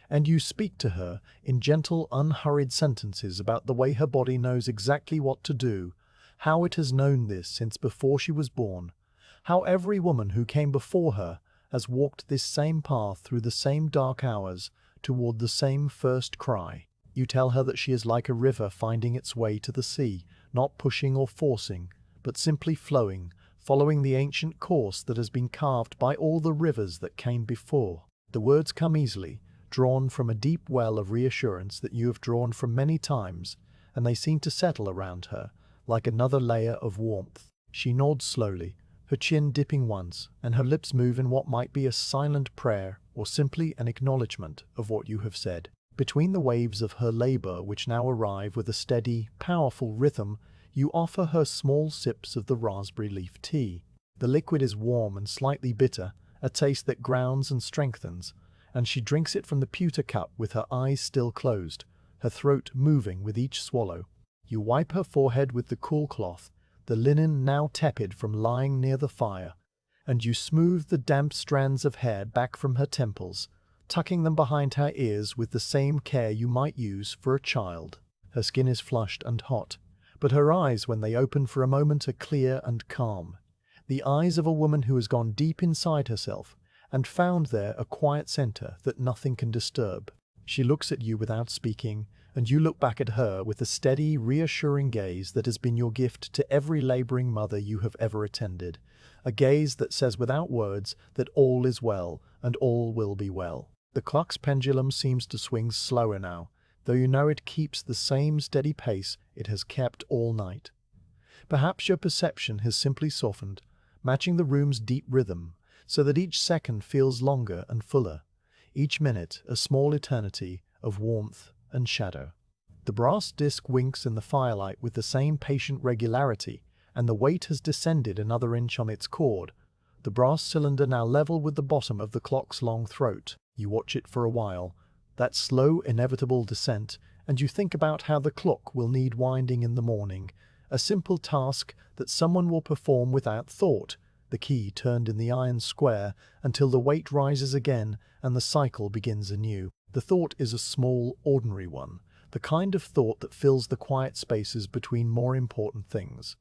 and you speak to her in gentle, unhurried sentences about the way her body knows exactly what to do, how it has known this since before she was born, how every woman who came before her has walked this same path through the same dark hours toward the same first cry. You tell her that she is like a river finding its way to the sea, not pushing or forcing, but simply flowing, following the ancient course that has been carved by all the rivers that came before. The words come easily, drawn from a deep well of reassurance that you have drawn from many times, and they seem to settle around her, like another layer of warmth. She nods slowly, her chin dipping once, and her lips move in what might be a silent prayer or simply an acknowledgement of what you have said. Between the waves of her labor, which now arrive with a steady, powerful rhythm, you offer her small sips of the raspberry leaf tea. The liquid is warm and slightly bitter, a taste that grounds and strengthens, and she drinks it from the pewter cup with her eyes still closed, her throat moving with each swallow. You wipe her forehead with the cool cloth, the linen now tepid from lying near the fire, and you smooth the damp strands of hair back from her temples, tucking them behind her ears with the same care you might use for a child. Her skin is flushed and hot, but her eyes, when they open for a moment, are clear and calm. The eyes of a woman who has gone deep inside herself and found there a quiet center that nothing can disturb. She looks at you without speaking, and you look back at her with the steady, reassuring gaze that has been your gift to every laboring mother you have ever attended, a gaze that says without words that all is well and all will be well. The clock's pendulum seems to swing slower now, though you know it keeps the same steady pace it has kept all night. Perhaps your perception has simply softened, matching the room's deep rhythm, so that each second feels longer and fuller, each minute a small eternity of warmth and shadow. The brass disc winks in the firelight with the same patient regularity, and the weight has descended another inch on its cord, the brass cylinder now level with the bottom of the clock's long throat. You watch it for a while, that slow, inevitable descent, and you think about how the clock will need winding in the morning, a simple task that someone will perform without thought, the key turned in the iron square until the weight rises again and the cycle begins anew. The thought is a small, ordinary one, the kind of thought that fills the quiet spaces between more important things.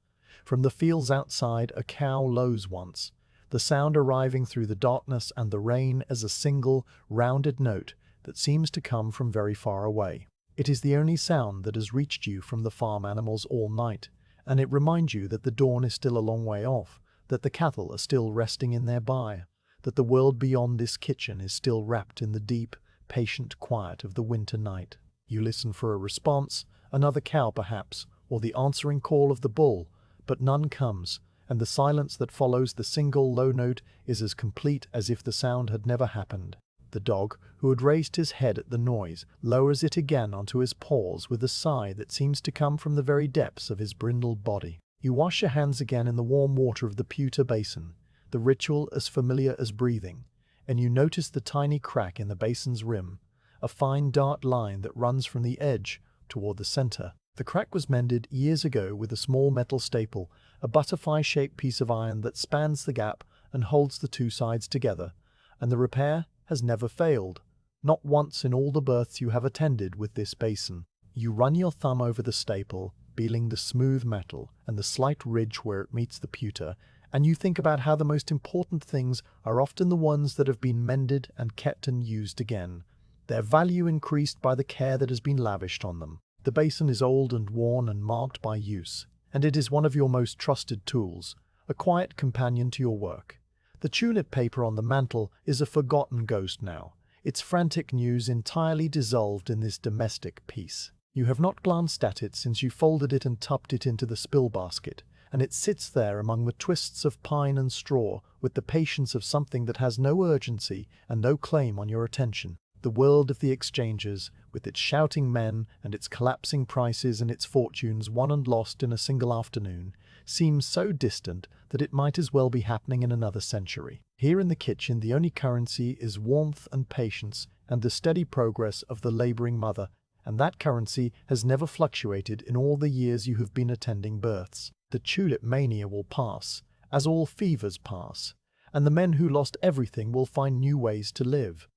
From the fields outside, a cow lows once, the sound arriving through the darkness and the rain as a single, rounded note that seems to come from very far away. It is the only sound that has reached you from the farm animals all night, and it reminds you that the dawn is still a long way off, that the cattle are still resting in their byre, that the world beyond this kitchen is still wrapped in the deep, patient quiet of the winter night. You listen for a response, another cow perhaps, or the answering call of the bull, but none comes, and the silence that follows the single low note is as complete as if the sound had never happened. The dog, who had raised his head at the noise, lowers it again onto his paws with a sigh that seems to come from the very depths of his brindled body. You wash your hands again in the warm water of the pewter basin, the ritual as familiar as breathing, and you notice the tiny crack in the basin's rim, a fine dark line that runs from the edge toward the center. The crack was mended years ago with a small metal staple, a butterfly-shaped piece of iron that spans the gap and holds the two sides together, and the repair has never failed. Not once in all the births you have attended with this basin. You run your thumb over the staple, feeling the smooth metal and the slight ridge where it meets the pewter, and you think about how the most important things are often the ones that have been mended and kept and used again, their value increased by the care that has been lavished on them. The basin is old and worn and marked by use, and it is one of your most trusted tools, a quiet companion to your work. The tulip paper on the mantel is a forgotten ghost now, its frantic news entirely dissolved in this domestic peace. You have not glanced at it since you folded it and tucked it into the spill basket, and it sits there among the twists of pine and straw with the patience of something that has no urgency and no claim on your attention. The world of the exchanges, with its shouting men and its collapsing prices and its fortunes won and lost in a single afternoon, seems so distant that it might as well be happening in another century. Here in the kitchen the only currency is warmth and patience and the steady progress of the labouring mother, and that currency has never fluctuated in all the years you have been attending births. The tulip mania will pass, as all fevers pass, and the men who lost everything will find new ways to live.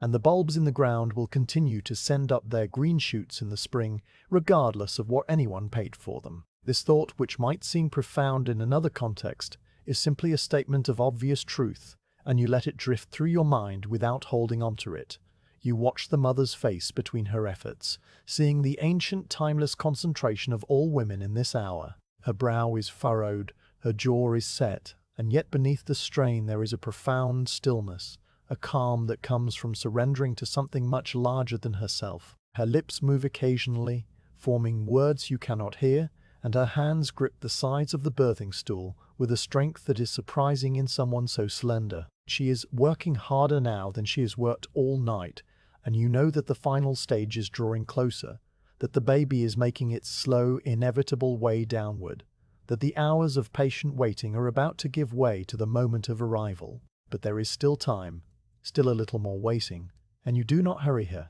And the bulbs in the ground will continue to send up their green shoots in the spring, regardless of what anyone paid for them. This thought, which might seem profound in another context, is simply a statement of obvious truth, and you let it drift through your mind without holding on to it. You watch the mother's face between her efforts, seeing the ancient timeless concentration of all women in this hour. Her brow is furrowed, her jaw is set, and yet beneath the strain there is a profound stillness, a calm that comes from surrendering to something much larger than herself. Her lips move occasionally, forming words you cannot hear, and her hands grip the sides of the birthing stool with a strength that is surprising in someone so slender. She is working harder now than she has worked all night, and you know that the final stage is drawing closer, that the baby is making its slow, inevitable way downward, that the hours of patient waiting are about to give way to the moment of arrival. But there is still time, still a little more waiting, and you do not hurry her.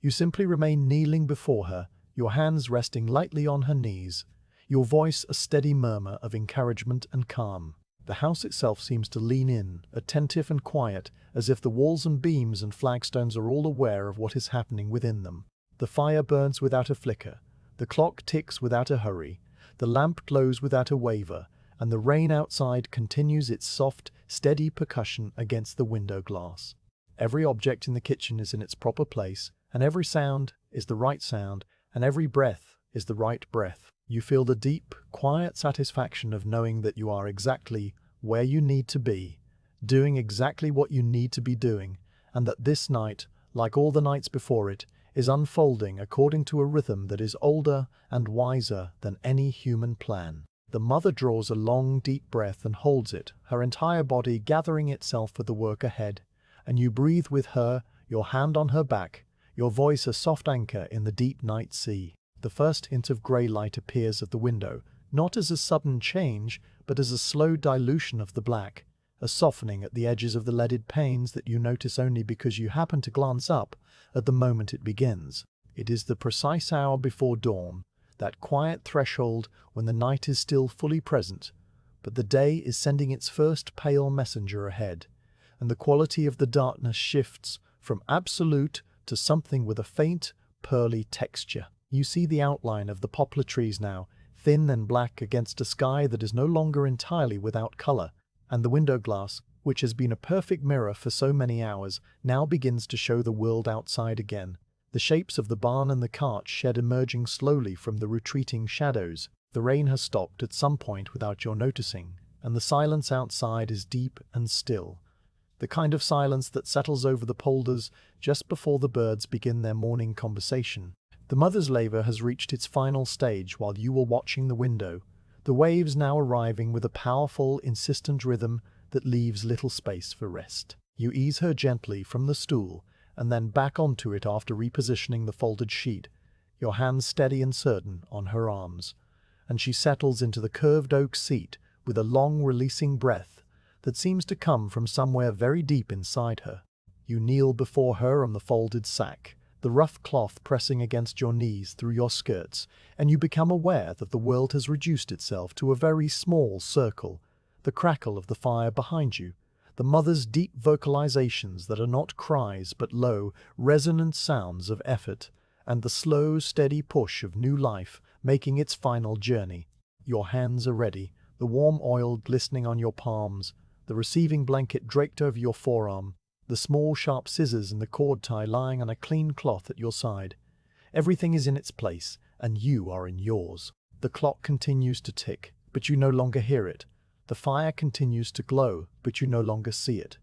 You simply remain kneeling before her, your hands resting lightly on her knees, your voice a steady murmur of encouragement and calm. The house itself seems to lean in, attentive and quiet, as if the walls and beams and flagstones are all aware of what is happening within them. The fire burns without a flicker, the clock ticks without a hurry, the lamp glows without a waver, and the rain outside continues its soft, steady percussion against the window glass. Every object in the kitchen is in its proper place, and every sound is the right sound, and every breath is the right breath. You feel the deep, quiet satisfaction of knowing that you are exactly where you need to be, doing exactly what you need to be doing, and that this night, like all the nights before it, is unfolding according to a rhythm that is older and wiser than any human plan. The mother draws a long, deep breath and holds it, her entire body gathering itself for the work ahead, and you breathe with her, your hand on her back, your voice a soft anchor in the deep night sea. The first hint of grey light appears at the window, not as a sudden change, but as a slow dilution of the black, a softening at the edges of the leaded panes that you notice only because you happen to glance up at the moment it begins. It is the precise hour before dawn, that quiet threshold when the night is still fully present, but the day is sending its first pale messenger ahead, and the quality of the darkness shifts from absolute to something with a faint, pearly texture. You see the outline of the poplar trees now, thin and black against a sky that is no longer entirely without colour, and the window glass, which has been a perfect mirror for so many hours, now begins to show the world outside again. The shapes of the barn and the cart shed emerging slowly from the retreating shadows. The rain has stopped at some point without your noticing, and the silence outside is deep and still, the kind of silence that settles over the polders just before the birds begin their morning conversation. The mother's labour has reached its final stage while you were watching the window, the waves now arriving with a powerful, insistent rhythm that leaves little space for rest. You ease her gently from the stool and then back onto it after repositioning the folded sheet, your hands steady and certain on her arms, and she settles into the curved oak seat with a long releasing breath that seems to come from somewhere very deep inside her. You kneel before her on the folded sack, the rough cloth pressing against your knees through your skirts, and you become aware that the world has reduced itself to a very small circle, the crackle of the fire behind you, the mother's deep vocalizations that are not cries but low, resonant sounds of effort, and the slow, steady push of new life making its final journey. Your hands are ready, the warm oil glistening on your palms, the receiving blanket draped over your forearm, the small sharp scissors and the cord tie lying on a clean cloth at your side. Everything is in its place, and you are in yours. The clock continues to tick, but you no longer hear it. The fire continues to glow, but you no longer see it.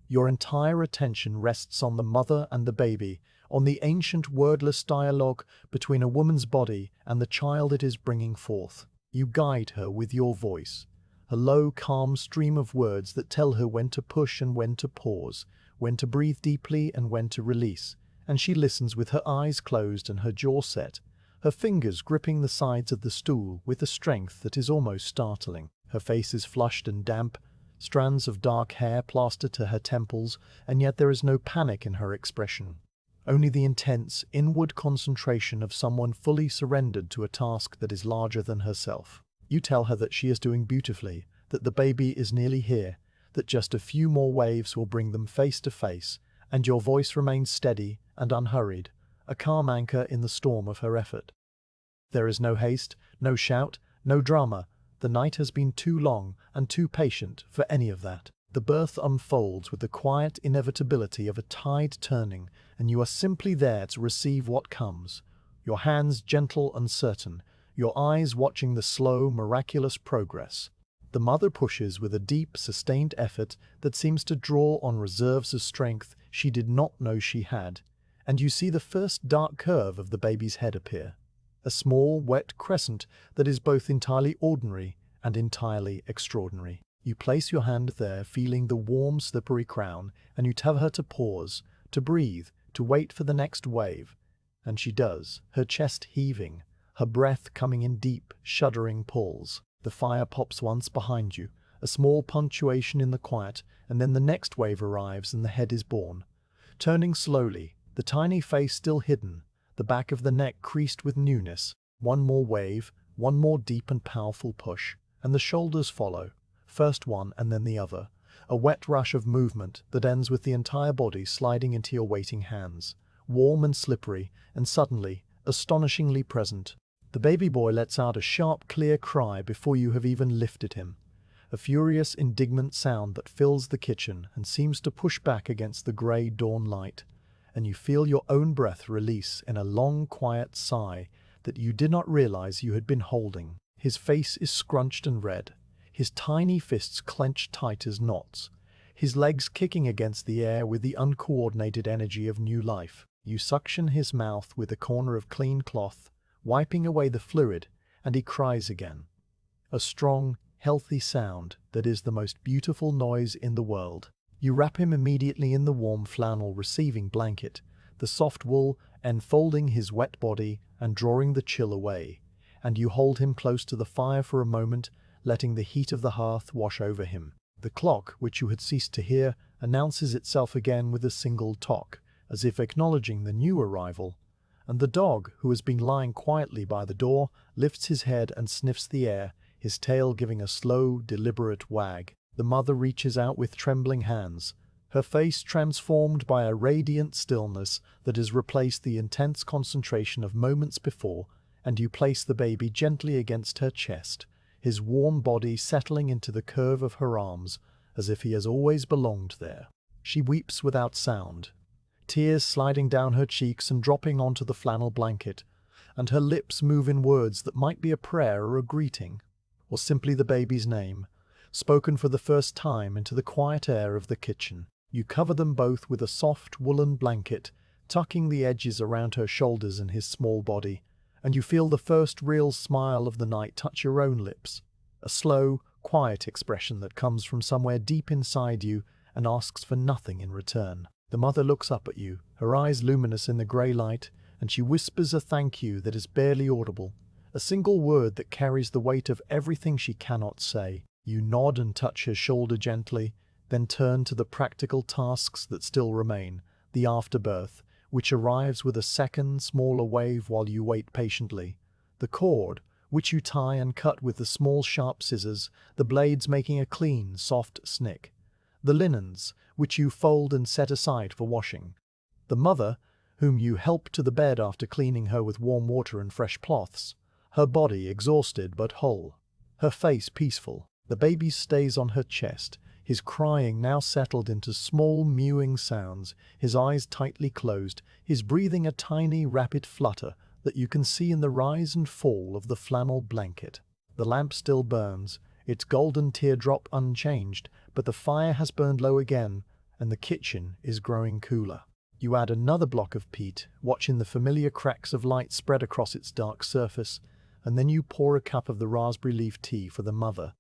Your entire attention rests on the mother and the baby, on the ancient wordless dialogue between a woman's body and the child it is bringing forth. You guide her with your voice, a low, calm stream of words that tell her when to push and when to pause, when to breathe deeply and when to release, and she listens with her eyes closed and her jaw set, her fingers gripping the sides of the stool with a strength that is almost startling. Her face is flushed and damp, strands of dark hair plastered to her temples, and yet there is no panic in her expression. Only the intense, inward concentration of someone fully surrendered to a task that is larger than herself. You tell her that she is doing beautifully, that the baby is nearly here, that just a few more waves will bring them face to face, and your voice remains steady and unhurried, a calm anchor in the storm of her effort. There is no haste, no shout, no drama. The night has been too long and too patient for any of that. The birth unfolds with the quiet inevitability of a tide turning, and you are simply there to receive what comes, your hands gentle and certain, your eyes watching the slow, miraculous progress. The mother pushes with a deep, sustained effort that seems to draw on reserves of strength she did not know she had, and you see the first dark curve of the baby's head appear. A small, wet crescent that is both entirely ordinary and entirely extraordinary. You place your hand there, feeling the warm, slippery crown, and you tell her to pause, to breathe, to wait for the next wave. And she does, her chest heaving, her breath coming in deep, shuddering pulls. The fire pops once behind you, a small punctuation in the quiet, and then the next wave arrives and the head is born. Turning slowly, the tiny face still hidden, the back of the neck creased with newness. One more wave, one more deep and powerful push, and the shoulders follow, first one and then the other, a wet rush of movement that ends with the entire body sliding into your waiting hands, warm and slippery, and suddenly, astonishingly present. The baby boy lets out a sharp, clear cry before you have even lifted him, a furious, indignant sound that fills the kitchen and seems to push back against the grey dawn light, and you feel your own breath release in a long, quiet sigh that you did not realize you had been holding. His face is scrunched and red, his tiny fists clenched tight as knots, his legs kicking against the air with the uncoordinated energy of new life. You suction his mouth with a corner of clean cloth, wiping away the fluid, and he cries again. A strong, healthy sound that is the most beautiful noise in the world. You wrap him immediately in the warm flannel receiving blanket, the soft wool enfolding his wet body and drawing the chill away, and you hold him close to the fire for a moment, letting the heat of the hearth wash over him. The clock, which you had ceased to hear, announces itself again with a single tock, as if acknowledging the new arrival, and the dog, who has been lying quietly by the door, lifts his head and sniffs the air, his tail giving a slow, deliberate wag. The mother reaches out with trembling hands, her face transformed by a radiant stillness that has replaced the intense concentration of moments before, and you place the baby gently against her chest, his warm body settling into the curve of her arms, as if he has always belonged there. She weeps without sound, tears sliding down her cheeks and dropping onto the flannel blanket, and her lips move in words that might be a prayer or a greeting, or simply the baby's name, spoken for the first time into the quiet air of the kitchen. You cover them both with a soft woolen blanket, tucking the edges around her shoulders and his small body, and you feel the first real smile of the night touch your own lips, a slow, quiet expression that comes from somewhere deep inside you and asks for nothing in return. The mother looks up at you, her eyes luminous in the grey light, and she whispers a thank you that is barely audible, a single word that carries the weight of everything she cannot say. You nod and touch her shoulder gently, then turn to the practical tasks that still remain, the afterbirth, which arrives with a second, smaller wave while you wait patiently. The cord, which you tie and cut with the small sharp scissors, the blades making a clean, soft snick. The linens, which you fold and set aside for washing. The mother, whom you help to the bed after cleaning her with warm water and fresh cloths, her body exhausted but whole, her face peaceful. The baby stays on her chest, his crying now settled into small mewing sounds, his eyes tightly closed, his breathing a tiny rapid flutter that you can see in the rise and fall of the flannel blanket. The lamp still burns, its golden teardrop unchanged, but the fire has burned low again, and the kitchen is growing cooler. You add another block of peat, watching the familiar cracks of light spread across its dark surface, and then you pour a cup of the raspberry leaf tea for the mother,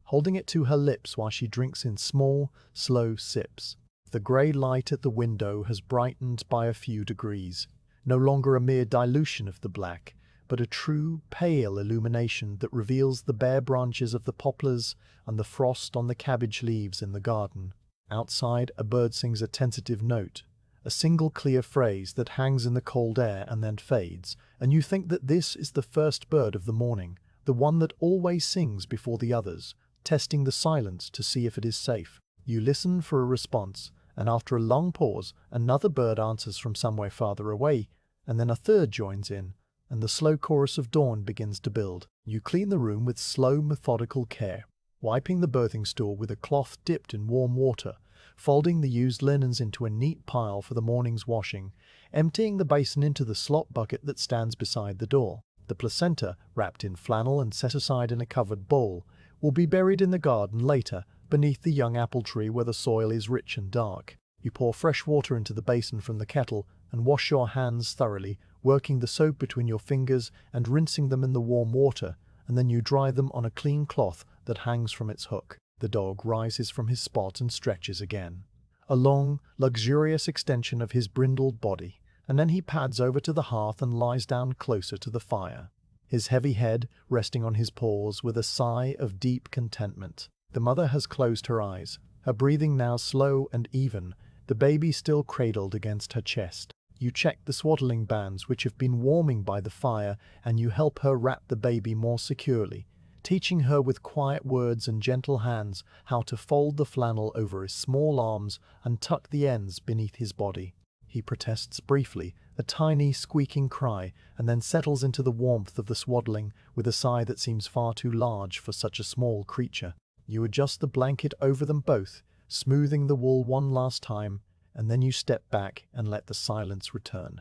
holding it to her lips while she drinks in small, slow sips. The grey light at the window has brightened by a few degrees, no longer a mere dilution of the black, but a true, pale illumination that reveals the bare branches of the poplars and the frost on the cabbage leaves in the garden. Outside, a bird sings a tentative note, a single clear phrase that hangs in the cold air and then fades, and you think that this is the first bird of the morning, the one that always sings before the others, testing the silence to see if it is safe. You listen for a response, and after a long pause, another bird answers from somewhere farther away, and then a third joins in, and the slow chorus of dawn begins to build. You clean the room with slow, methodical care, wiping the birthing stool with a cloth dipped in warm water, folding the used linens into a neat pile for the morning's washing, emptying the basin into the slop bucket that stands beside the door. The placenta, wrapped in flannel and set aside in a covered bowl, will be buried in the garden later, beneath the young apple tree where the soil is rich and dark. You pour fresh water into the basin from the kettle and wash your hands thoroughly, working the soap between your fingers and rinsing them in the warm water, and then you dry them on a clean cloth that hangs from its hook. The dog rises from his spot and stretches again, a long, luxurious extension of his brindled body, and then he pads over to the hearth and lies down closer to the fire, his heavy head resting on his paws with a sigh of deep contentment. The mother has closed her eyes, her breathing now slow and even, the baby still cradled against her chest. You check the swaddling bands which have been warming by the fire, and you help her wrap the baby more securely, teaching her with quiet words and gentle hands how to fold the flannel over his small arms and tuck the ends beneath his body. He protests briefly, a tiny squeaking cry, and then settles into the warmth of the swaddling with a sigh that seems far too large for such a small creature. You adjust the blanket over them both, smoothing the wool one last time, and then you step back and let the silence return.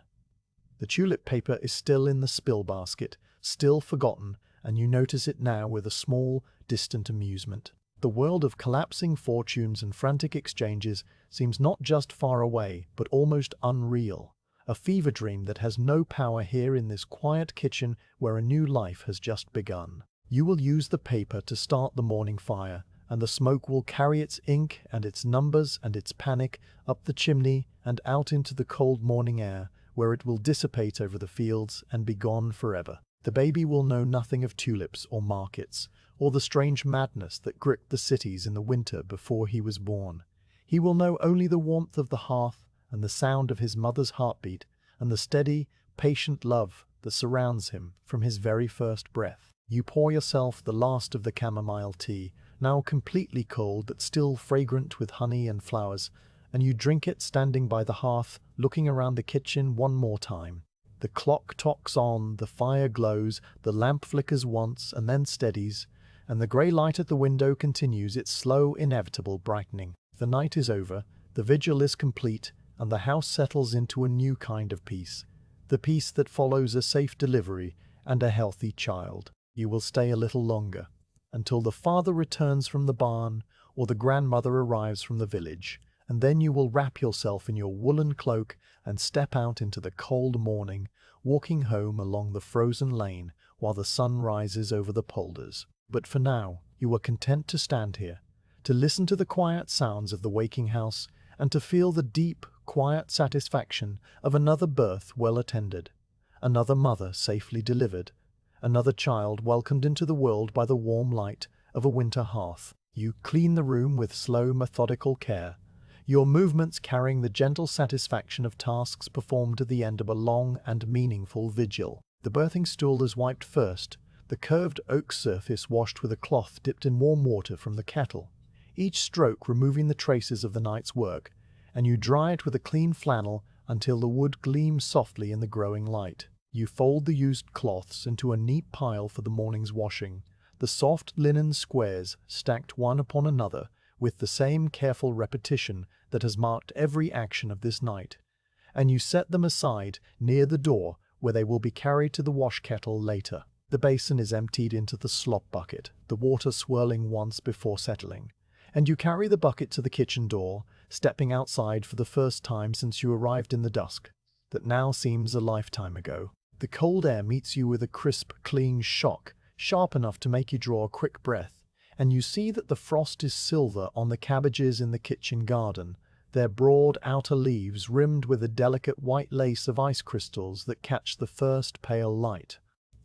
The tulip paper is still in the spill basket, still forgotten, and you notice it now with a small, distant amusement. The world of collapsing fortunes and frantic exchanges seems not just far away, but almost unreal, a fever dream that has no power here in this quiet kitchen where a new life has just begun. You will use the paper to start the morning fire, and the smoke will carry its ink and its numbers and its panic up the chimney and out into the cold morning air, where it will dissipate over the fields and be gone forever. The baby will know nothing of tulips or markets, or the strange madness that gripped the cities in the winter before he was born. He will know only the warmth of the hearth and the sound of his mother's heartbeat and the steady, patient love that surrounds him from his very first breath. You pour yourself the last of the chamomile tea, now completely cold but still fragrant with honey and flowers, and you drink it standing by the hearth, looking around the kitchen one more time. The clock tocks on, the fire glows, the lamp flickers once and then steadies, and the grey light at the window continues its slow, inevitable brightening. The night is over, the vigil is complete, and the house settles into a new kind of peace, the peace that follows a safe delivery and a healthy child. You will stay a little longer, until the father returns from the barn or the grandmother arrives from the village, and then you will wrap yourself in your woolen cloak and step out into the cold morning, walking home along the frozen lane while the sun rises over the polders. But for now, you are content to stand here, to listen to the quiet sounds of the waking house, and to feel the deep, quiet satisfaction of another birth well attended, another mother safely delivered, another child welcomed into the world by the warm light of a winter hearth. You clean the room with slow, methodical care, your movements carrying the gentle satisfaction of tasks performed at the end of a long and meaningful vigil. The birthing stool is wiped first, the curved oak surface washed with a cloth dipped in warm water from the kettle, each stroke removing the traces of the night's work, and you dry it with a clean flannel until the wood gleams softly in the growing light. You fold the used cloths into a neat pile for the morning's washing, the soft linen squares stacked one upon another with the same careful repetition that has marked every action of this night, and you set them aside near the door where they will be carried to the wash kettle later. The basin is emptied into the slop bucket, the water swirling once before settling, and you carry the bucket to the kitchen door, stepping outside for the first time since you arrived in the dusk that now seems a lifetime ago. The cold air meets you with a crisp, clean shock, sharp enough to make you draw a quick breath, and you see that the frost is silver on the cabbages in the kitchen garden, their broad outer leaves rimmed with a delicate white lace of ice crystals that catch the first pale light.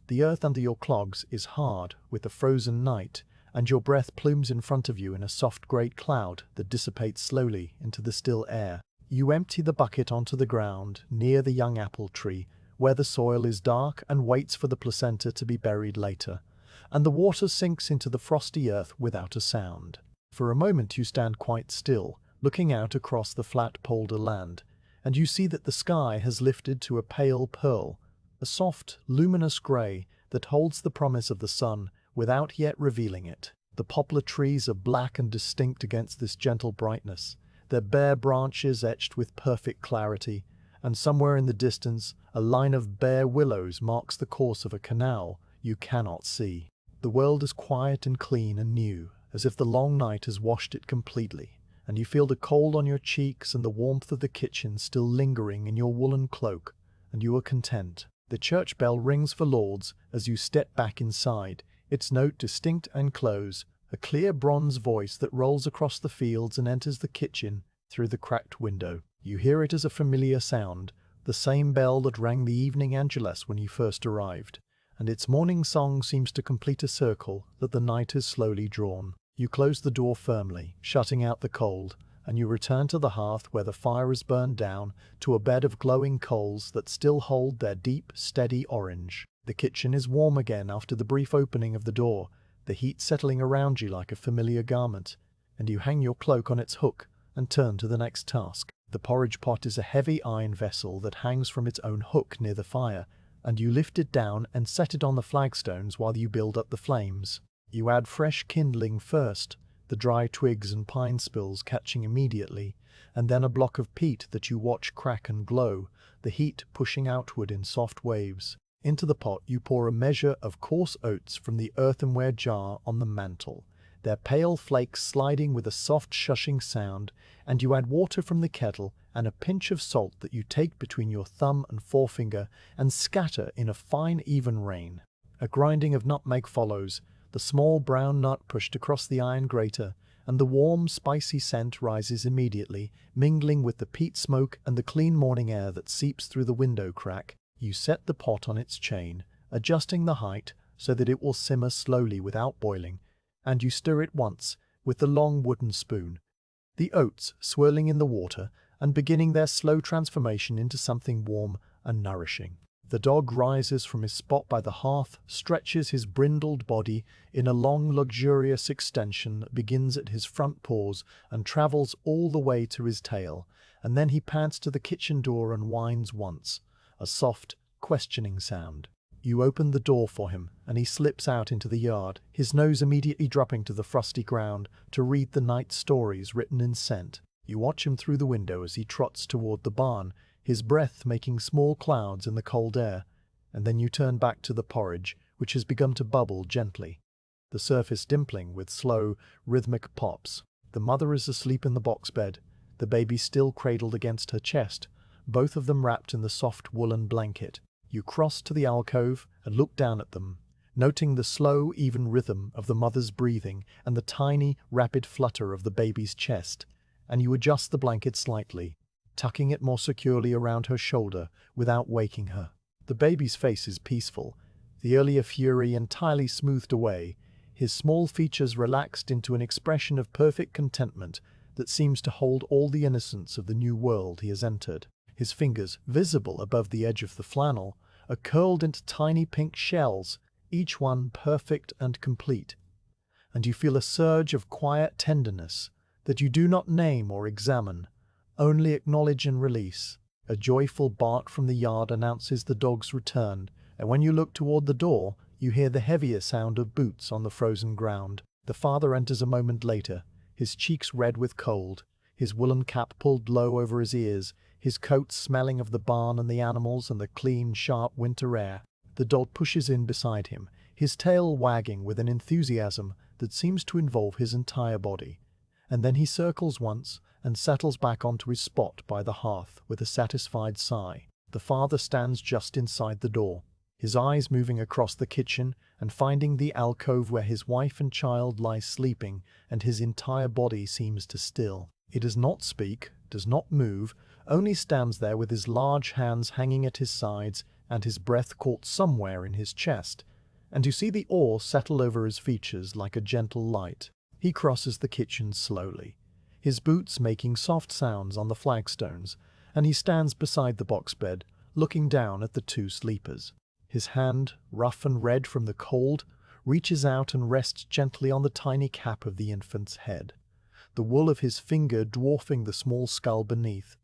The earth under your clogs is hard with the frozen night, and your breath plumes in front of you in a soft grey cloud that dissipates slowly into the still air. You empty the bucket onto the ground near the young apple tree, where the soil is dark and waits for the placenta to be buried later, and the water sinks into the frosty earth without a sound. For a moment you stand quite still, looking out across the flat polder land, and you see that the sky has lifted to a pale pearl, a soft, luminous grey that holds the promise of the sun without yet revealing it. The poplar trees are black and distinct against this gentle brightness, their bare branches etched with perfect clarity, and somewhere in the distance a line of bare willows marks the course of a canal you cannot see. The world is quiet and clean and new, as if the long night has washed it completely, and you feel the cold on your cheeks and the warmth of the kitchen still lingering in your woolen cloak, and you are content. The church bell rings for lauds as you step back inside, its note distinct and close, a clear bronze voice that rolls across the fields and enters the kitchen through the cracked window. You hear it as a familiar sound, the same bell that rang the evening angelus when you first arrived, and its morning song seems to complete a circle that the night has slowly drawn. You close the door firmly, shutting out the cold, and you return to the hearth where the fire is burned down to a bed of glowing coals that still hold their deep, steady orange. The kitchen is warm again after the brief opening of the door, the heat settling around you like a familiar garment, and you hang your cloak on its hook and turn to the next task. The porridge pot is a heavy iron vessel that hangs from its own hook near the fire, and you lift it down and set it on the flagstones while you build up the flames. You add fresh kindling first, the dry twigs and pine spills catching immediately, and then a block of peat that you watch crack and glow, the heat pushing outward in soft waves. Into the pot you pour a measure of coarse oats from the earthenware jar on the mantel, their pale flakes sliding with a soft shushing sound, and you add water from the kettle and a pinch of salt that you take between your thumb and forefinger and scatter in a fine even rain. A grinding of nutmeg follows, the small brown nut pushed across the iron grater, and the warm, spicy scent rises immediately, mingling with the peat smoke and the clean morning air that seeps through the window crack. You set the pot on its chain, adjusting the height so that it will simmer slowly without boiling, and you stir it once with the long wooden spoon, the oats swirling in the water and beginning their slow transformation into something warm and nourishing. The dog rises from his spot by the hearth, stretches his brindled body in a long, luxurious extension that begins at his front paws and travels all the way to his tail, and then he pants to the kitchen door and whines once, a soft, questioning sound. You open the door for him, and he slips out into the yard, his nose immediately dropping to the frosty ground to read the night stories written in scent. You watch him through the window as he trots toward the barn, his breath making small clouds in the cold air, and then you turn back to the porridge, which has begun to bubble gently, the surface dimpling with slow, rhythmic pops. The mother is asleep in the box bed, the baby still cradled against her chest, both of them wrapped in the soft woolen blanket. You cross to the alcove and look down at them, noting the slow, even rhythm of the mother's breathing and the tiny, rapid flutter of the baby's chest, and you adjust the blanket slightly, tucking it more securely around her shoulder without waking her. The baby's face is peaceful, the earlier fury entirely smoothed away, his small features relaxed into an expression of perfect contentment that seems to hold all the innocence of the new world he has entered. His fingers, visible above the edge of the flannel, are curled into tiny pink shells, each one perfect and complete. And you feel a surge of quiet tenderness that you do not name or examine, only acknowledge and release. A joyful bark from the yard announces the dog's return, and when you look toward the door, you hear the heavier sound of boots on the frozen ground. The father enters a moment later, his cheeks red with cold, his woolen cap pulled low over his ears, his coat smelling of the barn and the animals and the clean, sharp winter air. The dog pushes in beside him, his tail wagging with an enthusiasm that seems to involve his entire body. And then he circles once and settles back onto his spot by the hearth with a satisfied sigh. The father stands just inside the door, his eyes moving across the kitchen and finding the alcove where his wife and child lie sleeping, and his entire body seems to still. He does not speak, does not move, only stands there with his large hands hanging at his sides and his breath caught somewhere in his chest, and you see the awe settle over his features like a gentle light. He crosses the kitchen slowly, his boots making soft sounds on the flagstones, and he stands beside the box bed, looking down at the two sleepers. His hand, rough and red from the cold, reaches out and rests gently on the tiny cap of the infant's head, the wool of his finger dwarfing the small skull beneath,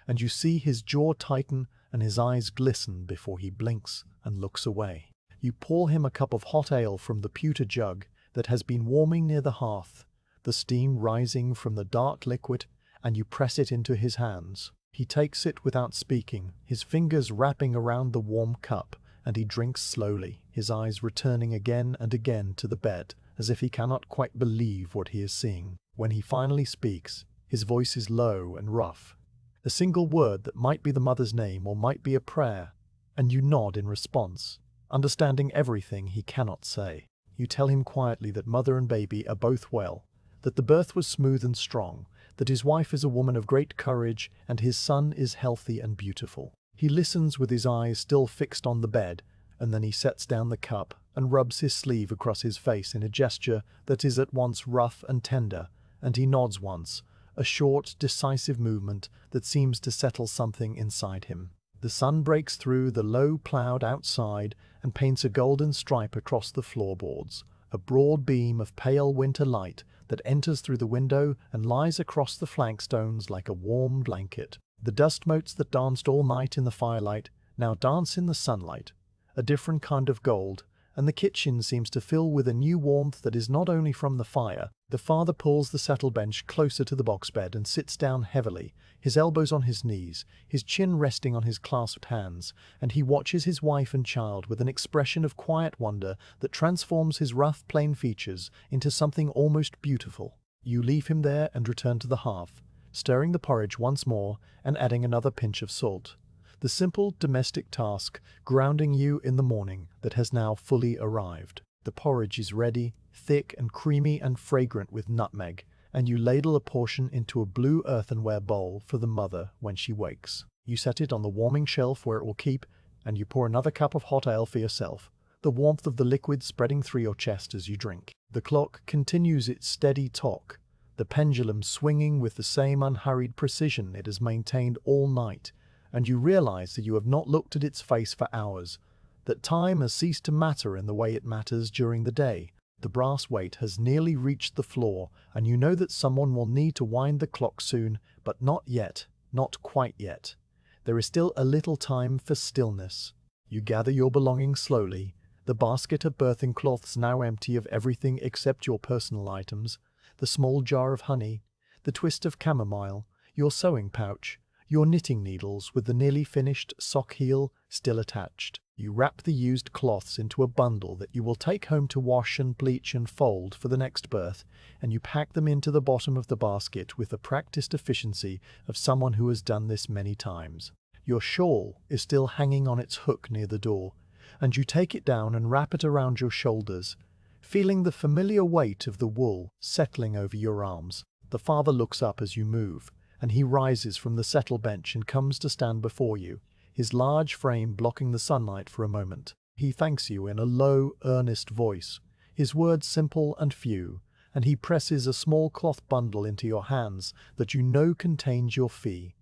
and you see his jaw tighten and his eyes glisten before he blinks and looks away. You pour him a cup of hot ale from the pewter jug that has been warming near the hearth, the steam rising from the dark liquid, and you press it into his hands. He takes it without speaking, his fingers wrapping around the warm cup, and he drinks slowly, his eyes returning again and again to the bed, as if he cannot quite believe what he is seeing. When he finally speaks, his voice is low and rough, a single word that might be the mother's name or might be a prayer, and you nod in response, understanding everything he cannot say. You tell him quietly that mother and baby are both well, that the birth was smooth and strong, that his wife is a woman of great courage, and his son is healthy and beautiful. He listens with his eyes still fixed on the bed, and then he sets down the cup and rubs his sleeve across his face in a gesture that is at once rough and tender, and he nods once, a short, decisive movement that seems to settle something inside him. The sun breaks through the low cloud outside and paints a golden stripe across the floorboards, a broad beam of pale winter light that enters through the window and lies across the flagstones like a warm blanket. The dust motes that danced all night in the firelight now dance in the sunlight, a different kind of gold, and the kitchen seems to fill with a new warmth that is not only from the fire. The father pulls the settle bench closer to the box bed and sits down heavily, his elbows on his knees, his chin resting on his clasped hands, and he watches his wife and child with an expression of quiet wonder that transforms his rough, plain features into something almost beautiful. You leave him there and return to the hearth, stirring the porridge once more and adding another pinch of salt. The simple domestic task grounding you in the morning that has now fully arrived. The porridge is ready, thick and creamy and fragrant with nutmeg, and you ladle a portion into a blue earthenware bowl for the mother when she wakes. You set it on the warming shelf where it will keep, and you pour another cup of hot ale for yourself, the warmth of the liquid spreading through your chest as you drink. The clock continues its steady tock, the pendulum swinging with the same unhurried precision it has maintained all night, and you realize that you have not looked at its face for hours, that time has ceased to matter in the way it matters during the day. The brass weight has nearly reached the floor, and you know that someone will need to wind the clock soon, but not yet, not quite yet. There is still a little time for stillness. You gather your belongings slowly, the basket of birthing cloths now empty of everything except your personal items, the small jar of honey, the twist of chamomile, your sewing pouch, your knitting needles with the nearly finished sock heel still attached. You wrap the used cloths into a bundle that you will take home to wash and bleach and fold for the next birth, and you pack them into the bottom of the basket with the practiced efficiency of someone who has done this many times. Your shawl is still hanging on its hook near the door, and you take it down and wrap it around your shoulders, feeling the familiar weight of the wool settling over your arms. The father looks up as you move, and he rises from the settle bench and comes to stand before you, his large frame blocking the sunlight for a moment. He thanks you in a low, earnest voice, his words simple and few, and he presses a small cloth bundle into your hands that you know contains your fee.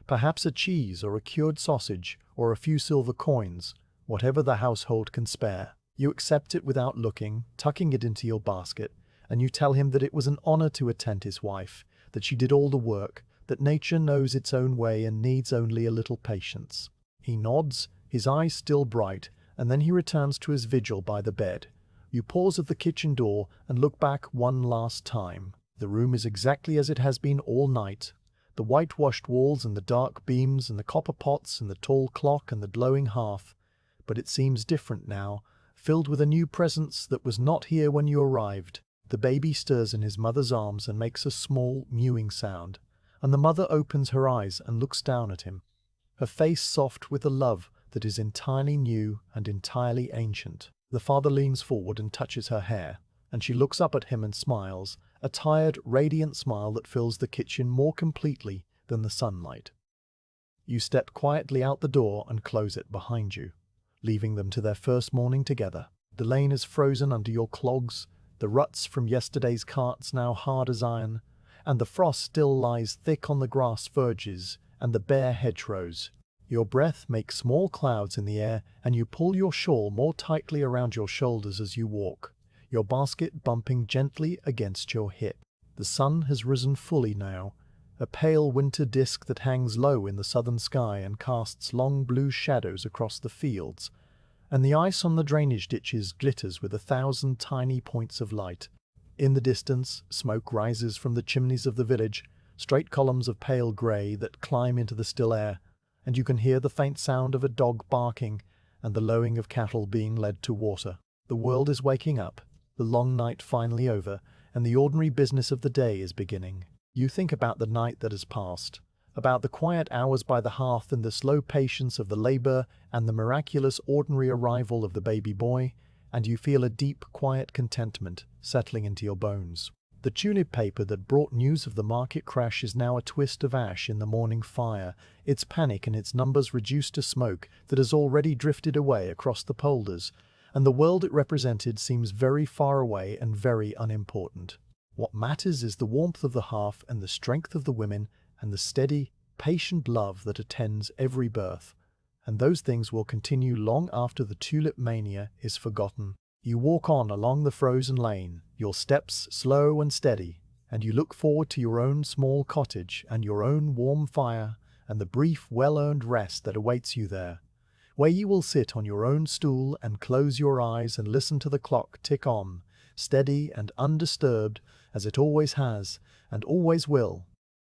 Perhaps a cheese or a cured sausage or a few silver coins, whatever the household can spare. You accept it without looking, tucking it into your basket, and you tell him that it was an honor to attend his wife, that she did all the work, that nature knows its own way and needs only a little patience. He nods, his eyes still bright, and then he returns to his vigil by the bed. You pause at the kitchen door and look back one last time. The room is exactly as it has been all night. The whitewashed walls and the dark beams and the copper pots and the tall clock and the glowing hearth. But it seems different now, filled with a new presence that was not here when you arrived. The baby stirs in his mother's arms and makes a small, mewing sound, and the mother opens her eyes and looks down at him, her face soft with a love that is entirely new and entirely ancient. The father leans forward and touches her hair, and she looks up at him and smiles, a tired, radiant smile that fills the kitchen more completely than the sunlight. You step quietly out the door and close it behind you, leaving them to their first morning together. The lane is frozen under your clogs, the ruts from yesterday's carts now hard as iron, and the frost still lies thick on the grass verges and the bare hedgerows. Your breath makes small clouds in the air, and you pull your shawl more tightly around your shoulders as you walk, your basket bumping gently against your hip. The sun has risen fully now, a pale winter disk that hangs low in the southern sky and casts long blue shadows across the fields, and the ice on the drainage ditches glitters with 1,000 tiny points of light. In the distance, smoke rises from the chimneys of the village, straight columns of pale grey that climb into the still air, and you can hear the faint sound of a dog barking and the lowing of cattle being led to water. The world is waking up, the long night finally over, and the ordinary business of the day is beginning. You think about the night that has passed, about the quiet hours by the hearth and the slow patience of the labor and the miraculous ordinary arrival of the baby boy, and you feel a deep, quiet contentment settling into your bones. The tulip paper that brought news of the market crash is now a twist of ash in the morning fire, its panic and its numbers reduced to smoke that has already drifted away across the polders, and the world it represented seems very far away and very unimportant. What matters is the warmth of the hearth and the strength of the women and the steady, patient love that attends every birth, and those things will continue long after the tulip mania is forgotten. You walk on along the frozen lane, your steps slow and steady, and you look forward to your own small cottage and your own warm fire and the brief, well-earned rest that awaits you there, where you will sit on your own stool and close your eyes and listen to the clock tick on, steady and undisturbed as it always has and always will.